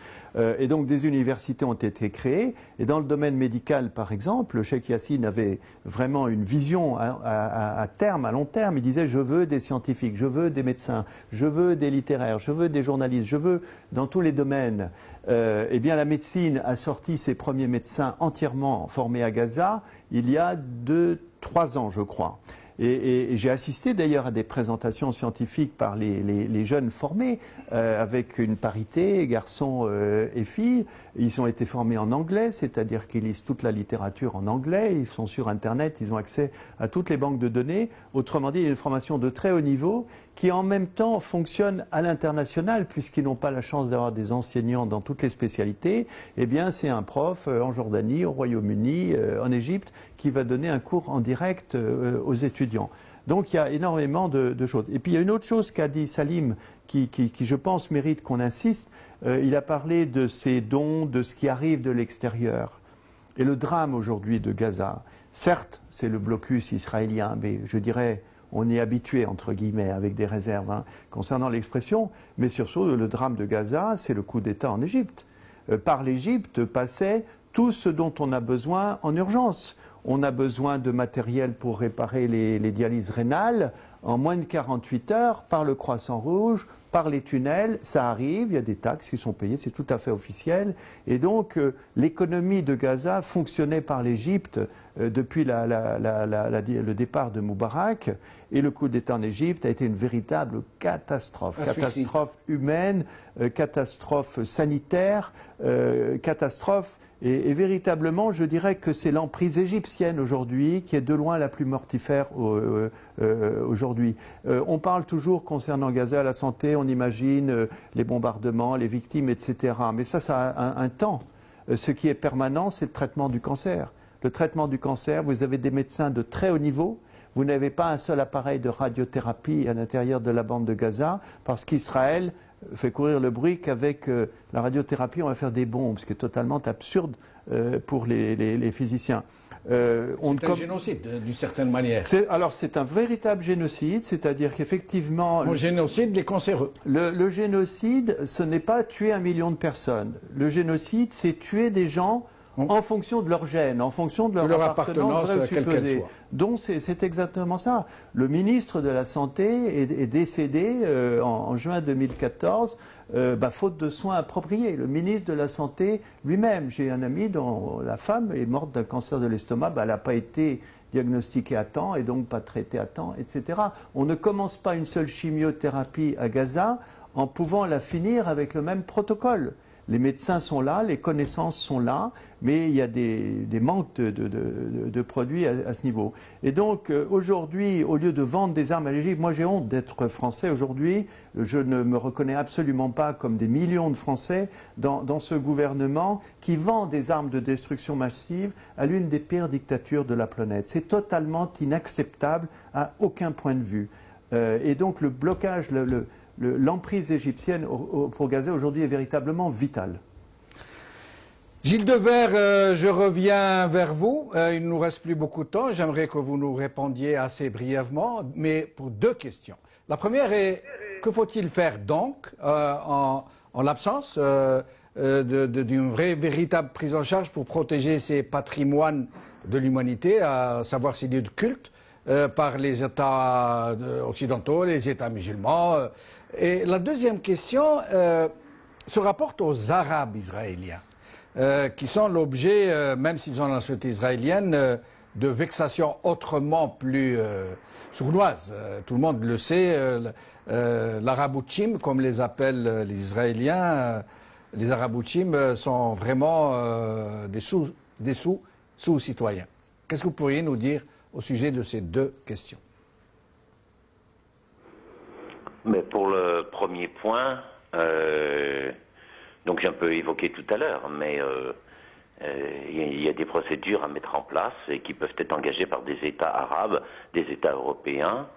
Et donc des universités ont été créées. Et dans le domaine médical, par exemple, le cheikh Yassine avait vraiment une vision à terme, à long terme. Il disait, je veux des scientifiques, je veux des médecins, je veux des littéraires, je veux des journalistes, je veux dans tous les domaines. Eh bien, la médecine a sorti ses premiers médecins entièrement formés à Gaza il y a 2-3 ans, je crois. Et j'ai assisté d'ailleurs à des présentations scientifiques par les jeunes formés, avec une parité, garçons et filles. Ils ont été formés en anglais, c'est-à-dire qu'ils lisent toute la littérature en anglais, ils sont sur Internet, ils ont accès à toutes les banques de données. Autrement dit, il y a une formation de très haut niveau qui en même temps fonctionne à l'international, puisqu'ils n'ont pas la chance d'avoir des enseignants dans toutes les spécialités. Eh bien, c'est un prof en Jordanie, au Royaume-Uni, en Égypte, qui va donner un cours en direct aux étudiants. Donc il y a énormément de choses. Et puis il y a une autre chose qu'a dit Salim qui, je pense, mérite qu'on insiste. Il a parlé de ces dons, de ce qui arrive de l'extérieur. Et le drame aujourd'hui de Gaza, certes, c'est le blocus israélien, mais je dirais, on est habitué, entre guillemets, avec des réserves concernant l'expression, mais surtout le drame de Gaza, c'est le coup d'État en Égypte. Par l'Égypte passait tout ce dont on a besoin en urgence. On a besoin de matériel pour réparer les dialyses rénales en moins de 48 heures par le Croissant Rouge, par les tunnels. Ça arrive, il y a des taxes qui sont payées, c'est tout à fait officiel. Et donc l'économie de Gaza fonctionnait par l'Égypte depuis le départ de Moubarak. Et le coup d'État en Égypte a été une véritable catastrophe. Catastrophe humaine, catastrophe sanitaire, catastrophe. Et véritablement, je dirais que c'est l'emprise égyptienne aujourd'hui qui est de loin la plus mortifère aujourd'hui. On parle toujours concernant Gaza, la santé, on imagine les bombardements, les victimes, etc. Mais ça a un temps. Ce qui est permanent, c'est le traitement du cancer. Le traitement du cancer, vous avez des médecins de très haut niveau. Vous n'avez pas un seul appareil de radiothérapie à l'intérieur de la bande de Gaza parce qu'Israël fait courir le bruit qu'avec la radiothérapie, on va faire des bombes, ce qui est totalement absurde pour les physiciens. C'est un génocide, d'une certaine manière. Alors, c'est un véritable génocide, c'est-à-dire qu'effectivement... Le génocide des cancéreux. Le génocide, ce n'est pas tuer 1 million de personnes. Le génocide, c'est tuer des gens en fonction de leur gène, en fonction de leur appartenance quelle qu'elle soit. Donc c'est exactement ça. Le ministre de la Santé est décédé en juin 2014, faute de soins appropriés. Le ministre de la Santé lui-même, j'ai un ami dont la femme est morte d'un cancer de l'estomac, elle n'a pas été diagnostiquée à temps et donc pas traitée à temps, etc. On ne commence pas une seule chimiothérapie à Gaza en pouvant la finir avec le même protocole. Les médecins sont là, les connaissances sont là, mais il y a des manques de produits à ce niveau. Et donc aujourd'hui, au lieu de vendre des armes à l'Égypte, moi j'ai honte d'être français aujourd'hui, je ne me reconnais absolument pas comme des millions de Français dans ce gouvernement qui vend des armes de destruction massive à l'une des pires dictatures de la planète. C'est totalement inacceptable à aucun point de vue. Et donc le blocage, l'emprise égyptienne pour Gaza aujourd'hui est véritablement vitale. Gilles Devers, je reviens vers vous. Il ne nous reste plus beaucoup de temps. J'aimerais que vous nous répondiez assez brièvement, mais pour 2 questions. La première est, que faut-il faire donc en l'absence d'une véritable prise en charge pour protéger ces patrimoines de l'humanité, à savoir ces lieux de culte, par les États occidentaux, les États musulmans. Et la deuxième question se rapporte aux Arabes israéliens, qui sont l'objet, même s'ils ont la nationalité israélienne, de vexations autrement plus sournoises. Tout le monde le sait, l'Arabouchim, comme les appellent les Israéliens, les Arabouchim sont vraiment des sous-citoyens. Qu'est-ce que vous pourriez nous dire au sujet de ces 2 questions? Mais pour le premier point, donc j'ai un peu évoqué tout à l'heure, mais il y a des procédures à mettre en place et qui peuvent être engagées par des États arabes, des États européens,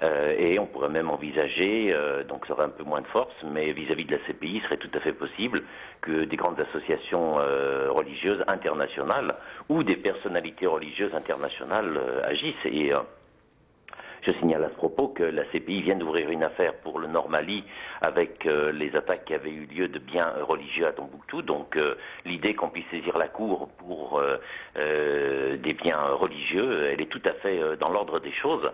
Et on pourrait même envisager, donc ça aurait un peu moins de force, mais vis-à-vis de la CPI, il serait tout à fait possible que des grandes associations religieuses internationales ou des personnalités religieuses internationales agissent. Et je signale à ce propos que la CPI vient d'ouvrir une affaire pour le Nord Mali avec les attaques qui avaient eu lieu de biens religieux à Tombouctou. Donc l'idée qu'on puisse saisir la Cour pour des biens religieux, elle est tout à fait dans l'ordre des choses.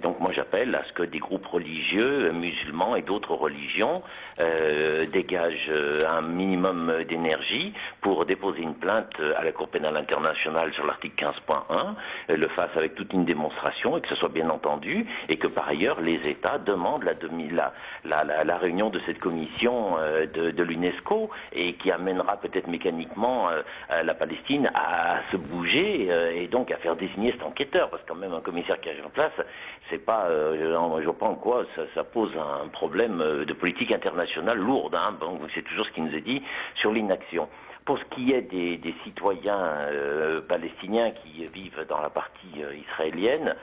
Donc moi j'appelle à ce que des groupes religieux, musulmans et d'autres religions dégagent un minimum d'énergie pour déposer une plainte à la Cour pénale internationale sur l'article 15.1, le fassent avec toute une démonstration et que ce soit bien entendu, et que par ailleurs les États demandent la réunion de cette commission de l'UNESCO, et qui amènera peut-être mécaniquement la Palestine à se bouger et donc à faire désigner cet enquêteur, parce que quand même un commissaire qui arrive en place, c'est pas, je pense quoi, ça pose un problème de politique internationale lourde, hein. Bon, c'est toujours ce qui nous est dit sur l'inaction. Pour ce qui est des citoyens palestiniens qui vivent dans la partie israélienne,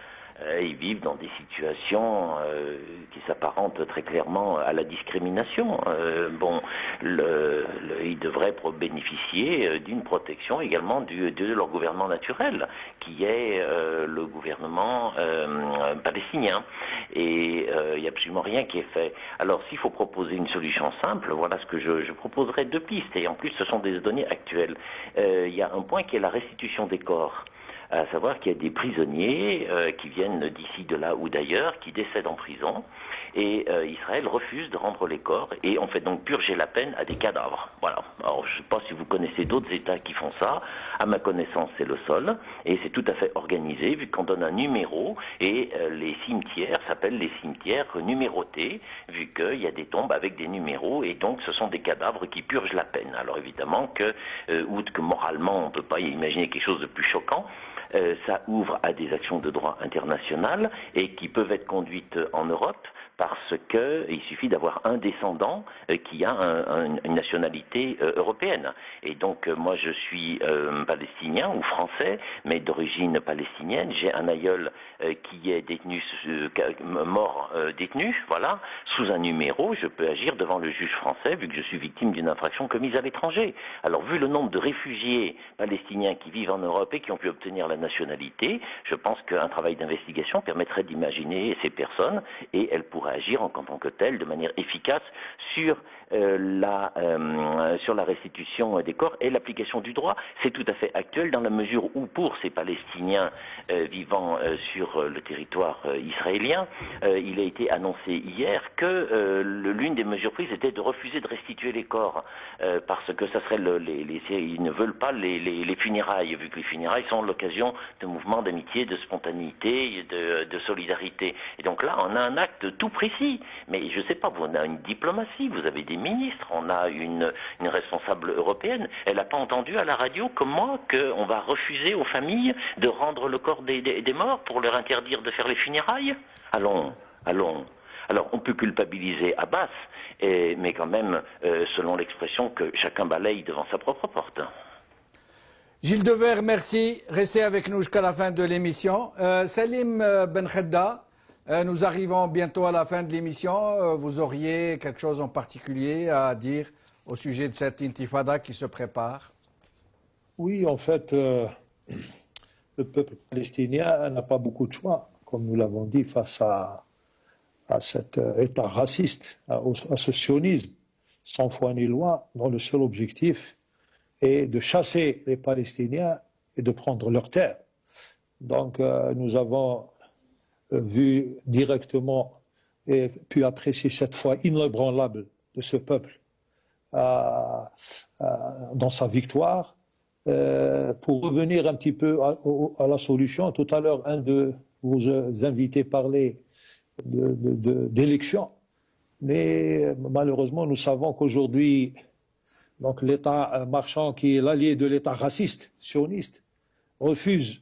ils vivent dans des situations qui s'apparentent très clairement à la discrimination. Ils devraient bénéficier d'une protection également de leur gouvernement naturel, qui est le gouvernement palestinien. Et il n'y a absolument rien qui est fait. Alors s'il faut proposer une solution simple, voilà ce que je proposerais, 2 pistes. Et en plus, ce sont des données actuelles. Il y a un point qui est la restitution des corps. À savoir qu'il y a des prisonniers qui viennent d'ici, de là ou d'ailleurs, qui décèdent en prison, et Israël refuse de rendre les corps, et on fait donc purger la peine à des cadavres. Voilà. Alors je ne sais pas si vous connaissez d'autres États qui font ça. À ma connaissance, c'est le seul, et c'est tout à fait organisé, vu qu'on donne un numéro, et les cimetières s'appellent les cimetières numérotés, vu qu'il y a des tombes avec des numéros, et donc ce sont des cadavres qui purgent la peine. Alors évidemment que, outre que moralement on ne peut pas imaginer quelque chose de plus choquant, ça ouvre à des actions de droit international et qui peuvent être conduites en Europe, parce qu'il suffit d'avoir un descendant qui a une nationalité européenne. Et donc moi je suis palestinien ou français, mais d'origine palestinienne. J'ai un aïeul qui est détenu, mort détenu, voilà, sous un numéro. Je peux agir devant le juge français vu que je suis victime d'une infraction commise à l'étranger. Alors vu le nombre de réfugiés palestiniens qui vivent en Europe et qui ont pu obtenir la nationalité, je pense qu'un travail d'investigation permettrait d'imaginer ces personnes, et elles pourraient agir en tant que telles de manière efficace sur la restitution des corps et l'application du droit. C'est tout à fait actuel dans la mesure où pour ces Palestiniens vivant sur le territoire israélien, il a été annoncé hier que l'une des mesures prises était de refuser de restituer les corps parce que ça serait ils ne veulent pas les funérailles, vu que les funérailles sont l'occasion de mouvements d'amitié, de spontanéité, de solidarité. Et donc là, on a un acte tout précis. Mais je ne sais pas, on a une diplomatie, vous avez des ministres, on a une responsable européenne. Elle n'a pas entendu à la radio, comme moi, qu'on va refuser aux familles de rendre le corps des morts pour leur interdire de faire les funérailles. Allons. Alors, on peut culpabiliser Abbas, mais quand même, selon l'expression que chacun balaye devant sa propre porte. Gilles Devers, merci. Restez avec nous jusqu'à la fin de l'émission. Salim Benkhedda, nous arrivons bientôt à la fin de l'émission. Vous auriez quelque chose en particulier à dire au sujet de cette intifada qui se prépare? Oui, en fait, le peuple palestinien n'a pas beaucoup de choix, comme nous l'avons dit, face à cet État raciste, à ce sionisme, sans foi ni loi, dont le seul objectif est de chasser les Palestiniens et de prendre leurs terres. Donc nous avons vu directement et pu apprécier cette foi inébranlable de ce peuple dans sa victoire. Pour revenir un petit peu à la solution, tout à l'heure, un de vos invités parlait d'élections, mais malheureusement nous savons qu'aujourd'hui, donc l'État marchand, qui est l'allié de l'État raciste, sioniste, refuse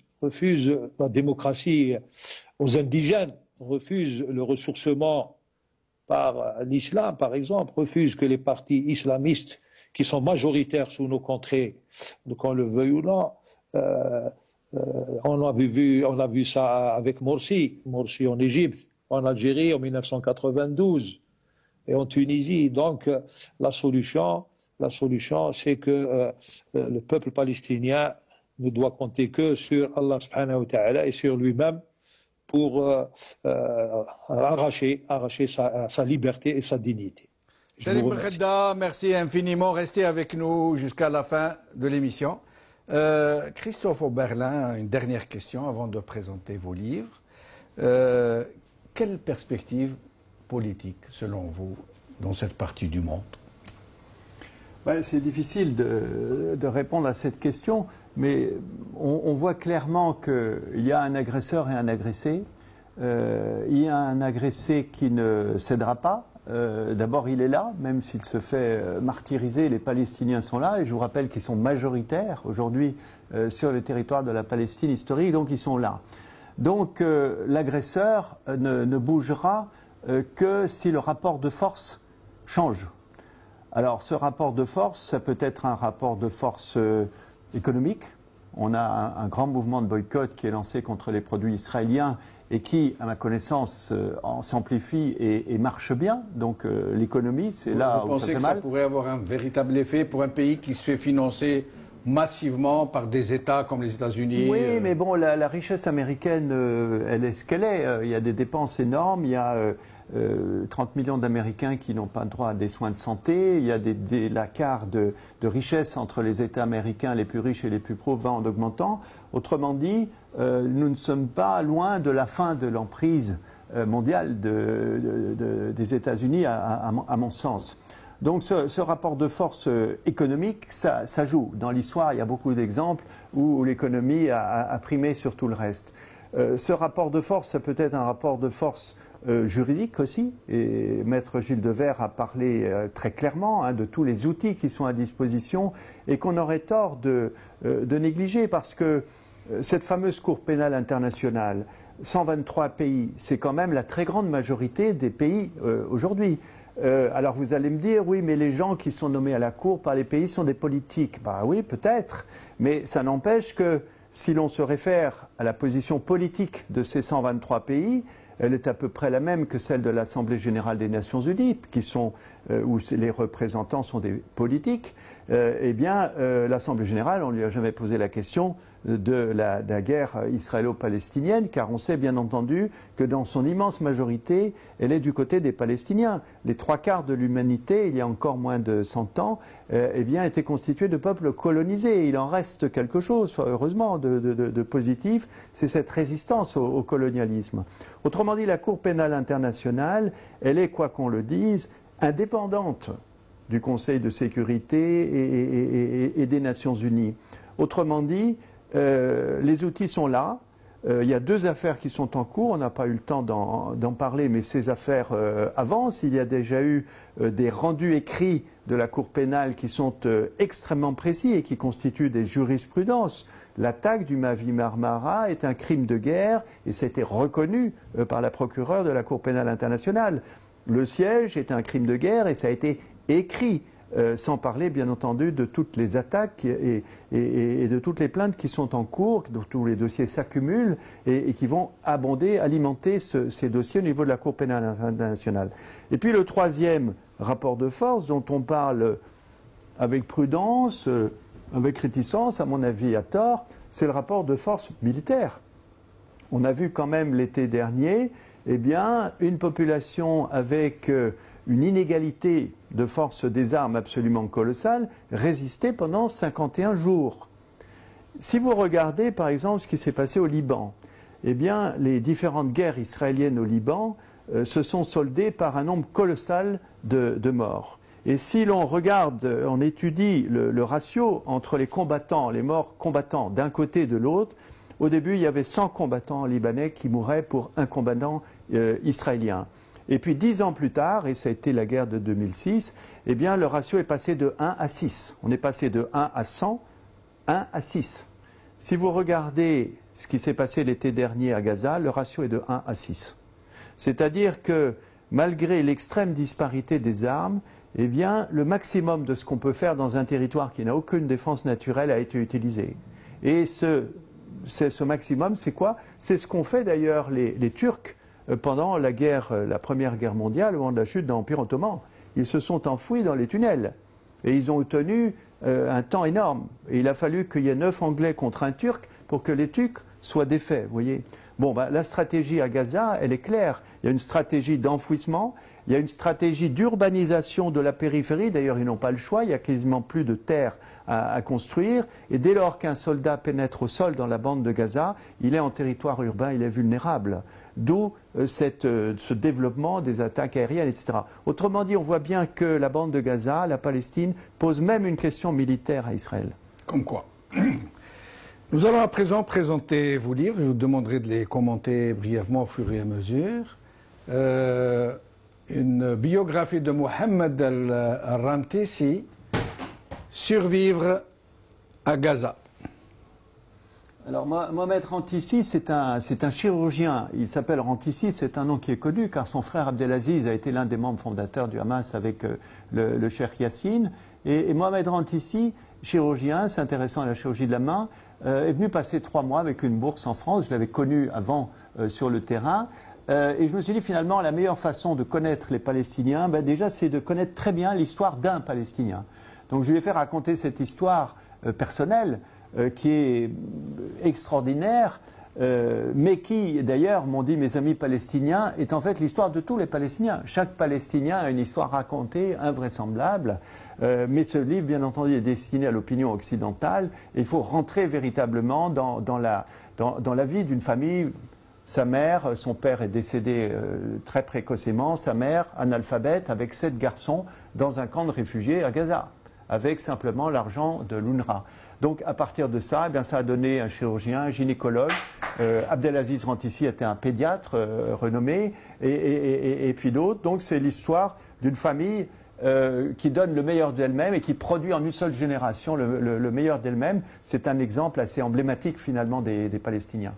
la démocratie aux indigènes, refuse le ressourcement par l'islam, par exemple, refuse que les partis islamistes, qui sont majoritaires sous nos contrées, qu'on le veuille ou non, on a vu ça avec Morsi en Égypte, en Algérie en 1992 et en Tunisie. Donc la solution c'est que le peuple palestinien ne doit compter que sur Allah subhanahu wa ta'ala et sur lui-même pour arracher sa liberté et sa dignité. Salim Benkhedda, merci infiniment. Restez avec nous jusqu'à la fin de l'émission. Christophe Oberlin, une dernière question avant de présenter vos livres. Quelle perspective politique, selon vous, dans cette partie du monde? C'est difficile de répondre à cette question, mais on voit clairement qu'il y a un agresseur et un agressé. Il y a un agressé qui ne cédera pas. D'abord, il est là, même s'il se fait martyriser, les Palestiniens sont là, et je vous rappelle qu'ils sont majoritaires aujourd'hui sur le territoire de la Palestine historique, donc ils sont là. Donc l'agresseur ne bougera que si le rapport de force change. Alors ce rapport de force, ça peut être un rapport de force économique. On a un grand mouvement de boycott qui est lancé contre les produits israéliens et qui, à ma connaissance, s'amplifie et marche bien. Donc l'économie, c'est là où ça fait mal. Vous pensez que ça pourrait avoir un véritable effet pour un pays qui se fait financer massivement par des États comme les États-Unis? Oui, mais bon, la richesse américaine, elle est ce qu'elle est. Il y a des dépenses énormes, il y a 30 millions d'Américains qui n'ont pas droit à des soins de santé, il y a la carte de richesse entre les États américains les plus riches et les plus pauvres va en augmentant. Autrement dit, nous ne sommes pas loin de la fin de l'emprise mondiale des États-Unis, à mon sens. Donc ce rapport de force économique, ça joue. Dans l'histoire, il y a beaucoup d'exemples où l'économie a primé sur tout le reste. Ce rapport de force, ça peut être un rapport de force juridique aussi, et Maître Gilles Devers a parlé très clairement de tous les outils qui sont à disposition et qu'on aurait tort de négliger, parce que cette fameuse Cour pénale internationale, 123 pays, c'est quand même la très grande majorité des pays aujourd'hui. Alors vous allez me dire, oui, mais les gens qui sont nommés à la Cour par les pays sont des politiques. Bah oui, peut-être, mais ça n'empêche que si l'on se réfère à la position politique de ces 123 pays, elle est à peu près la même que celle de l'Assemblée générale des Nations unies, où les représentants sont des politiques. Eh bien, l'Assemblée générale, on ne lui a jamais posé la question de la guerre israélo-palestinienne, car on sait bien entendu que dans son immense majorité, elle est du côté des Palestiniens. Les 3/4 de l'humanité, il y a encore moins de 100 ans, eh bien, étaient constitués de peuples colonisés. Il en reste quelque chose, heureusement, de positif, c'est cette résistance au colonialisme. Autrement dit, la Cour pénale internationale, elle est, quoi qu'on le dise, indépendante du Conseil de sécurité et des Nations unies. Autrement dit, les outils sont là. Il y a 2 affaires qui sont en cours. On n'a pas eu le temps d'en parler, mais ces affaires avancent. Il y a déjà eu des rendus écrits de la Cour pénale qui sont extrêmement précis et qui constituent des jurisprudences. L'attaque du Mavi Marmara est un crime de guerre et ça a été reconnu par la procureure de la Cour pénale internationale. Le siège est un crime de guerre et ça a été écrit. Sans parler bien entendu de toutes les attaques et de toutes les plaintes qui sont en cours, dont tous les dossiers s'accumulent et qui vont alimenter ces dossiers au niveau de la Cour pénale internationale. Et puis le 3e rapport de force dont on parle avec prudence, avec réticence, à mon avis à tort, c'est le rapport de force militaire. On a vu quand même l'été dernier, eh bien, une population avec une inégalité de force des armes absolument colossale, résister pendant 51 jours. Si vous regardez par exemple ce qui s'est passé au Liban, eh bien les différentes guerres israéliennes au Liban se sont soldées par un nombre colossal de morts. Et si l'on regarde, on étudie le ratio entre les combattants, les morts combattants d'un côté et de l'autre, au début il y avait 100 combattants libanais qui mouraient pour un combattant israélien. Et puis 10 ans plus tard, et ça a été la guerre de 2006, eh bien le ratio est passé de 1 à 6. On est passé de 1 à 100, 1 à 6. Si vous regardez ce qui s'est passé l'été dernier à Gaza, le ratio est de 1 à 6. C'est-à-dire que malgré l'extrême disparité des armes, eh bien le maximum de ce qu'on peut faire dans un territoire qui n'a aucune défense naturelle a été utilisé. Et ce maximum, c'est quoi? C'est ce qu'ont fait d'ailleurs les Turcs pendant la Première Guerre mondiale, au moment de la chute de l'Empire ottoman. Ils se sont enfouis dans les tunnels. Et ils ont tenu un temps énorme. Et il a fallu qu'il y ait 9 Anglais contre un Turc pour que les Turcs soient défaits, vous voyez. Bon, la stratégie à Gaza, elle est claire. Il y a une stratégie d'enfouissement, il y a une stratégie d'urbanisation de la périphérie. D'ailleurs, ils n'ont pas le choix, il n'y a quasiment plus de terre à construire. Et dès lors qu'un soldat pénètre au sol dans la bande de Gaza, il est en territoire urbain, il est vulnérable. D'où ce développement des attaques aériennes, etc. Autrement dit, on voit bien que la bande de Gaza, la Palestine, pose même une question militaire à Israël. Comme quoi. Nous allons à présent présenter vos livres. Je vous demanderai de les commenter brièvement au fur et à mesure. Une biographie de Mohamed al-Rantisi, Survivre à Gaza. Alors Mohamed Rantisi, c'est un chirurgien. Il s'appelle Rantisi, c'est un nom qui est connu car son frère Abdelaziz a été l'un des membres fondateurs du Hamas avec le cheikh Yassine. Et Mohamed Rantisi, chirurgien, s'intéressant à la chirurgie de la main, est venu passer 3 mois avec une bourse en France. Je l'avais connu avant sur le terrain. Et je me suis dit finalement la meilleure façon de connaître les Palestiniens, déjà c'est de connaître très bien l'histoire d'un Palestinien. Donc je lui ai fait raconter cette histoire personnelle qui est extraordinaire, mais qui d'ailleurs, m'ont dit mes amis palestiniens, est en fait l'histoire de tous les Palestiniens. Chaque Palestinien a une histoire racontée, invraisemblable, mais ce livre bien entendu est destiné à l'opinion occidentale et il faut rentrer véritablement dans la vie d'une famille. Sa mère, son père est décédé très précocement, sa mère, analphabète, avec 7 garçons dans un camp de réfugiés à Gaza, avec simplement l'argent de l'UNRWA. Donc à partir de ça, eh bien, ça a donné un chirurgien, un gynécologue. Abdelaziz Rantisi était un pédiatre renommé, et puis d'autres. Donc c'est l'histoire d'une famille qui donne le meilleur d'elle-même et qui produit en une seule génération le meilleur d'elle-même. C'est un exemple assez emblématique finalement des Palestiniens.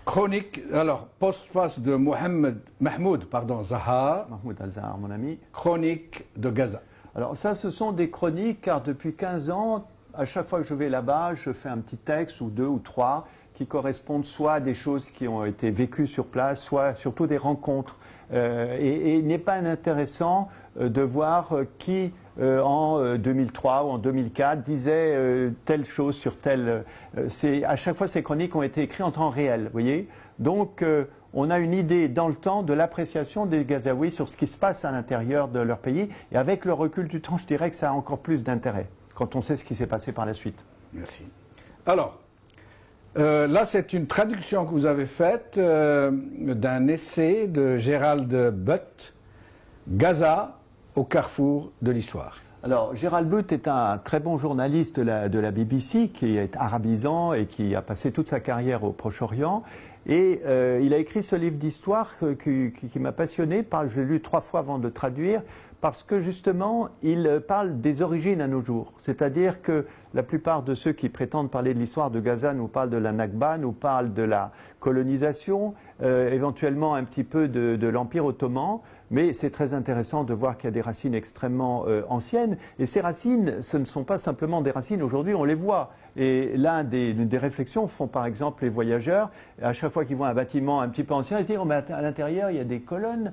Chronique, alors, postface de Mahmoud Zahar. Mahmoud Al-Zahar, mon ami. Chronique de Gaza. Alors ça, ce sont des chroniques, car depuis 15 ans, à chaque fois que je vais là-bas, je fais un petit texte, ou 2 ou 3, qui correspondent soit à des choses qui ont été vécues sur place, soit surtout des rencontres. Et il n'est pas inintéressant de voir qui, en 2003 ou en 2004, disait telle chose sur telle... à chaque fois, ces chroniques ont été écrites en temps réel, vous voyez. Donc, on a une idée dans le temps de l'appréciation des Gazaouis sur ce qui se passe à l'intérieur de leur pays. Et avec le recul du temps, je dirais que ça a encore plus d'intérêt quand on sait ce qui s'est passé par la suite. Merci. Alors, là, c'est une traduction que vous avez faite d'un essai de Gérald Butt, Gaza au carrefour de l'histoire. Alors, Gérald Butt est un très bon journaliste de la BBC qui est arabisant et qui a passé toute sa carrière au Proche-Orient. Et il a écrit ce livre d'histoire qui m'a passionné. Je l'ai lu 3 fois avant de le traduire, parce que justement, il parle des origines à nos jours. C'est-à-dire que la plupart de ceux qui prétendent parler de l'histoire de Gaza nous parlent de la Nakba, nous parlent de la colonisation, éventuellement un petit peu de l'Empire ottoman. Mais c'est très intéressant de voir qu'il y a des racines extrêmement anciennes. Et ces racines, ce ne sont pas simplement des racines. Aujourd'hui, on les voit. Et l'une des réflexions font par exemple les voyageurs. À chaque fois qu'ils voient un bâtiment un petit peu ancien, ils se disent oh, mais à l'intérieur, il y a des colonnes.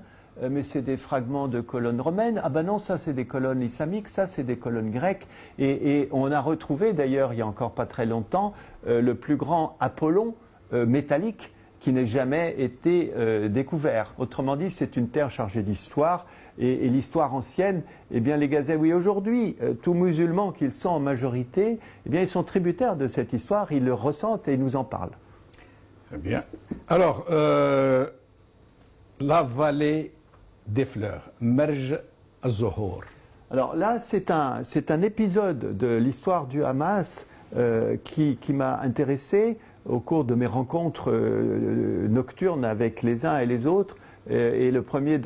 Mais c'est des fragments de colonnes romaines. Ah ben non, ça c'est des colonnes islamiques, ça c'est des colonnes grecques. Et on a retrouvé d'ailleurs, il n'y a encore pas très longtemps, le plus grand Apollon métallique qui n'ait jamais été découvert. Autrement dit, c'est une terre chargée d'histoire. Et l'histoire ancienne, eh bien les Gazaouis aujourd'hui, tous musulmans qu'ils sont en majorité, eh bien ils sont tributaires de cette histoire, ils le ressentent et ils nous en parlent. Très bien. Alors, la vallée des fleurs, Merj al-Zohor. Alors là, c'est un épisode de l'histoire du Hamas qui m'a intéressé au cours de mes rencontres nocturnes avec les uns et les autres. Et le premier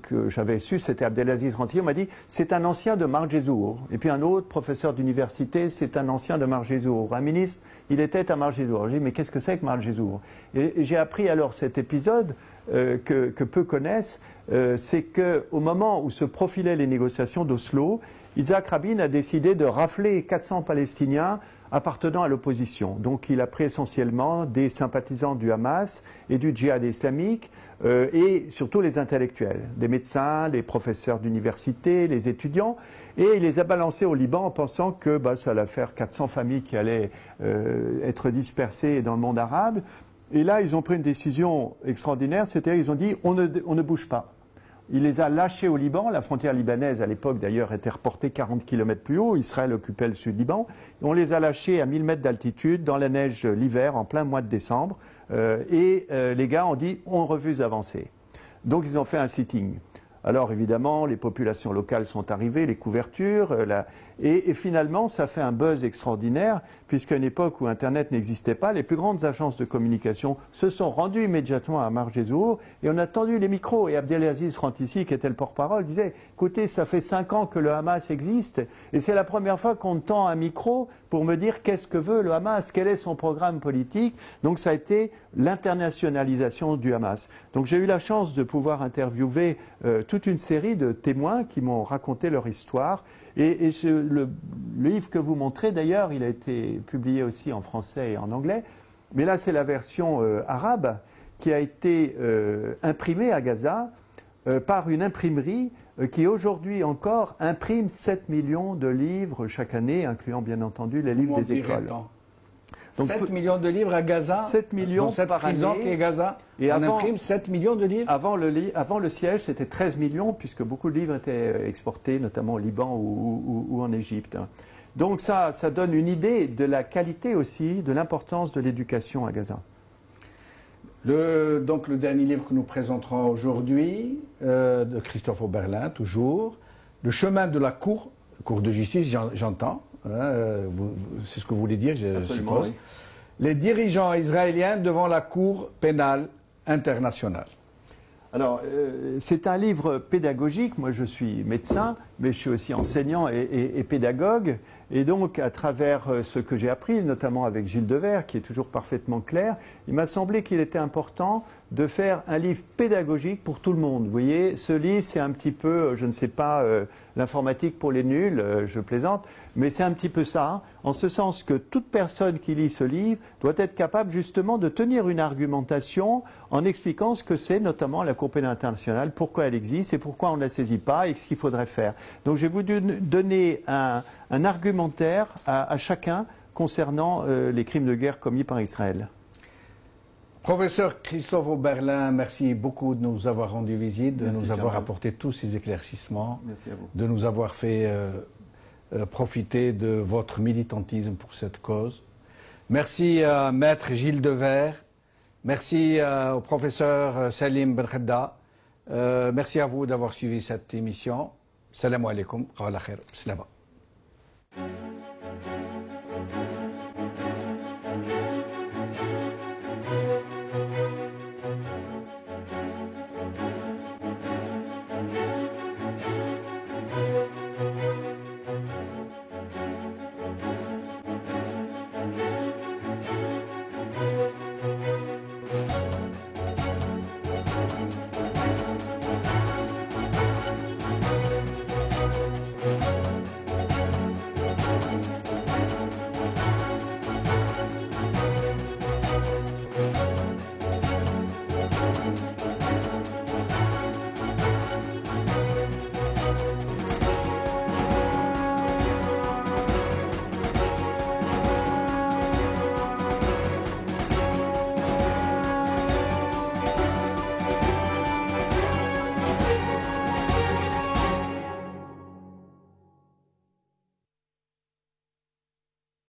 que j'avais su, c'était Abdelaziz Rantisi. On m'a dit, c'est un ancien de Marjezour. Et puis un autre professeur d'université, c'est un ancien de Marjezour. Un ministre, il était à Marjezour. J'ai dit, mais qu'est-ce que c'est que Marjezour? Et j'ai appris alors cet épisode que peu connaissent. C'est qu'au moment où se profilaient les négociations d'Oslo, Yitzhak Rabin a décidé de rafler 400 Palestiniens appartenant à l'opposition. Donc il a pris essentiellement des sympathisants du Hamas et du djihad islamique et surtout les intellectuels, des médecins, des professeurs d'université, les étudiants, et il les a balancés au Liban en pensant que ça allait faire 400 familles qui allaient être dispersées dans le monde arabe. Et là, ils ont pris une décision extraordinaire, c'est-à-dire ils ont dit on ne bouge pas. Il les a lâchés au Liban. La frontière libanaise, à l'époque, d'ailleurs, était reportée 40 km plus haut. Israël occupait le sud-Liban. On les a lâchés à 1000 mètres d'altitude, dans la neige l'hiver, en plein mois de décembre. Les gars ont dit, on refuse d'avancer. Donc, ils ont fait un sitting. Alors, évidemment, les populations locales sont arrivées, les couvertures, et finalement, ça fait un buzz extraordinaire, puisqu'à une époque où Internet n'existait pas, les plus grandes agences de communication se sont rendues immédiatement à Marjezour, et on a tendu les micros, et Abdelaziz Rantisi, qui était le porte-parole, disait « Écoutez, ça fait 5 ans que le Hamas existe, et c'est la première fois qu'on tend un micro pour me dire qu'est-ce que veut le Hamas, quel est son programme politique ». Donc ça a été l'internationalisation du Hamas. Donc j'ai eu la chance de pouvoir interviewer toute une série de témoins qui m'ont raconté leur histoire. Et le livre que vous montrez, d'ailleurs, il a été publié aussi en français et en anglais. Mais là, c'est la version arabe qui a été imprimée à Gaza par une imprimerie qui aujourd'hui encore imprime 7 millions de livres chaque année, incluant bien entendu les livres des écoles. Donc, 7 millions de livres à Gaza, 7 millions dans cette par prison année, qui est Gaza, et on imprime 7 millions de livres. Avant le siège, c'était 13 millions, puisque beaucoup de livres étaient exportés, notamment au Liban ou en Égypte. Donc ça donne une idée de la qualité aussi, de l'importance de l'éducation à Gaza. Donc le dernier livre que nous présenterons aujourd'hui, de Christophe Oberlin, toujours, Le chemin de la cour de justice, j'entends. C'est ce que vous voulez dire, je suppose. Oui. Les dirigeants israéliens devant la Cour pénale internationale. Alors, c'est un livre pédagogique. Moi, je suis médecin, mais je suis aussi enseignant et pédagogue. Et donc, à travers ce que j'ai appris, notamment avec Gilles Devers, qui est toujours parfaitement clair, il m'a semblé qu'il était important de faire un livre pédagogique pour tout le monde. Vous voyez, ce livre, c'est un petit peu, je ne sais pas, l'informatique pour les nuls, je plaisante, mais c'est un petit peu ça, en ce sens que toute personne qui lit ce livre doit être capable justement de tenir une argumentation en expliquant ce que c'est, notamment la Cour pénale internationale, pourquoi elle existe et pourquoi on ne la saisit pas et ce qu'il faudrait faire. Donc j'ai voulu donner un argumentaire à chacun concernant les crimes de guerre commis par Israël. Professeur Christophe Oberlin, merci beaucoup de nous avoir rendu visite, de nous avoir apporté tous ces éclaircissements, merci à vous. De nous avoir fait profiter de votre militantisme pour cette cause. Merci à Maître Gilles Devers, merci au professeur Salim Benkhedda, merci à vous d'avoir suivi cette émission. Salam alaikum, wa khair, salama.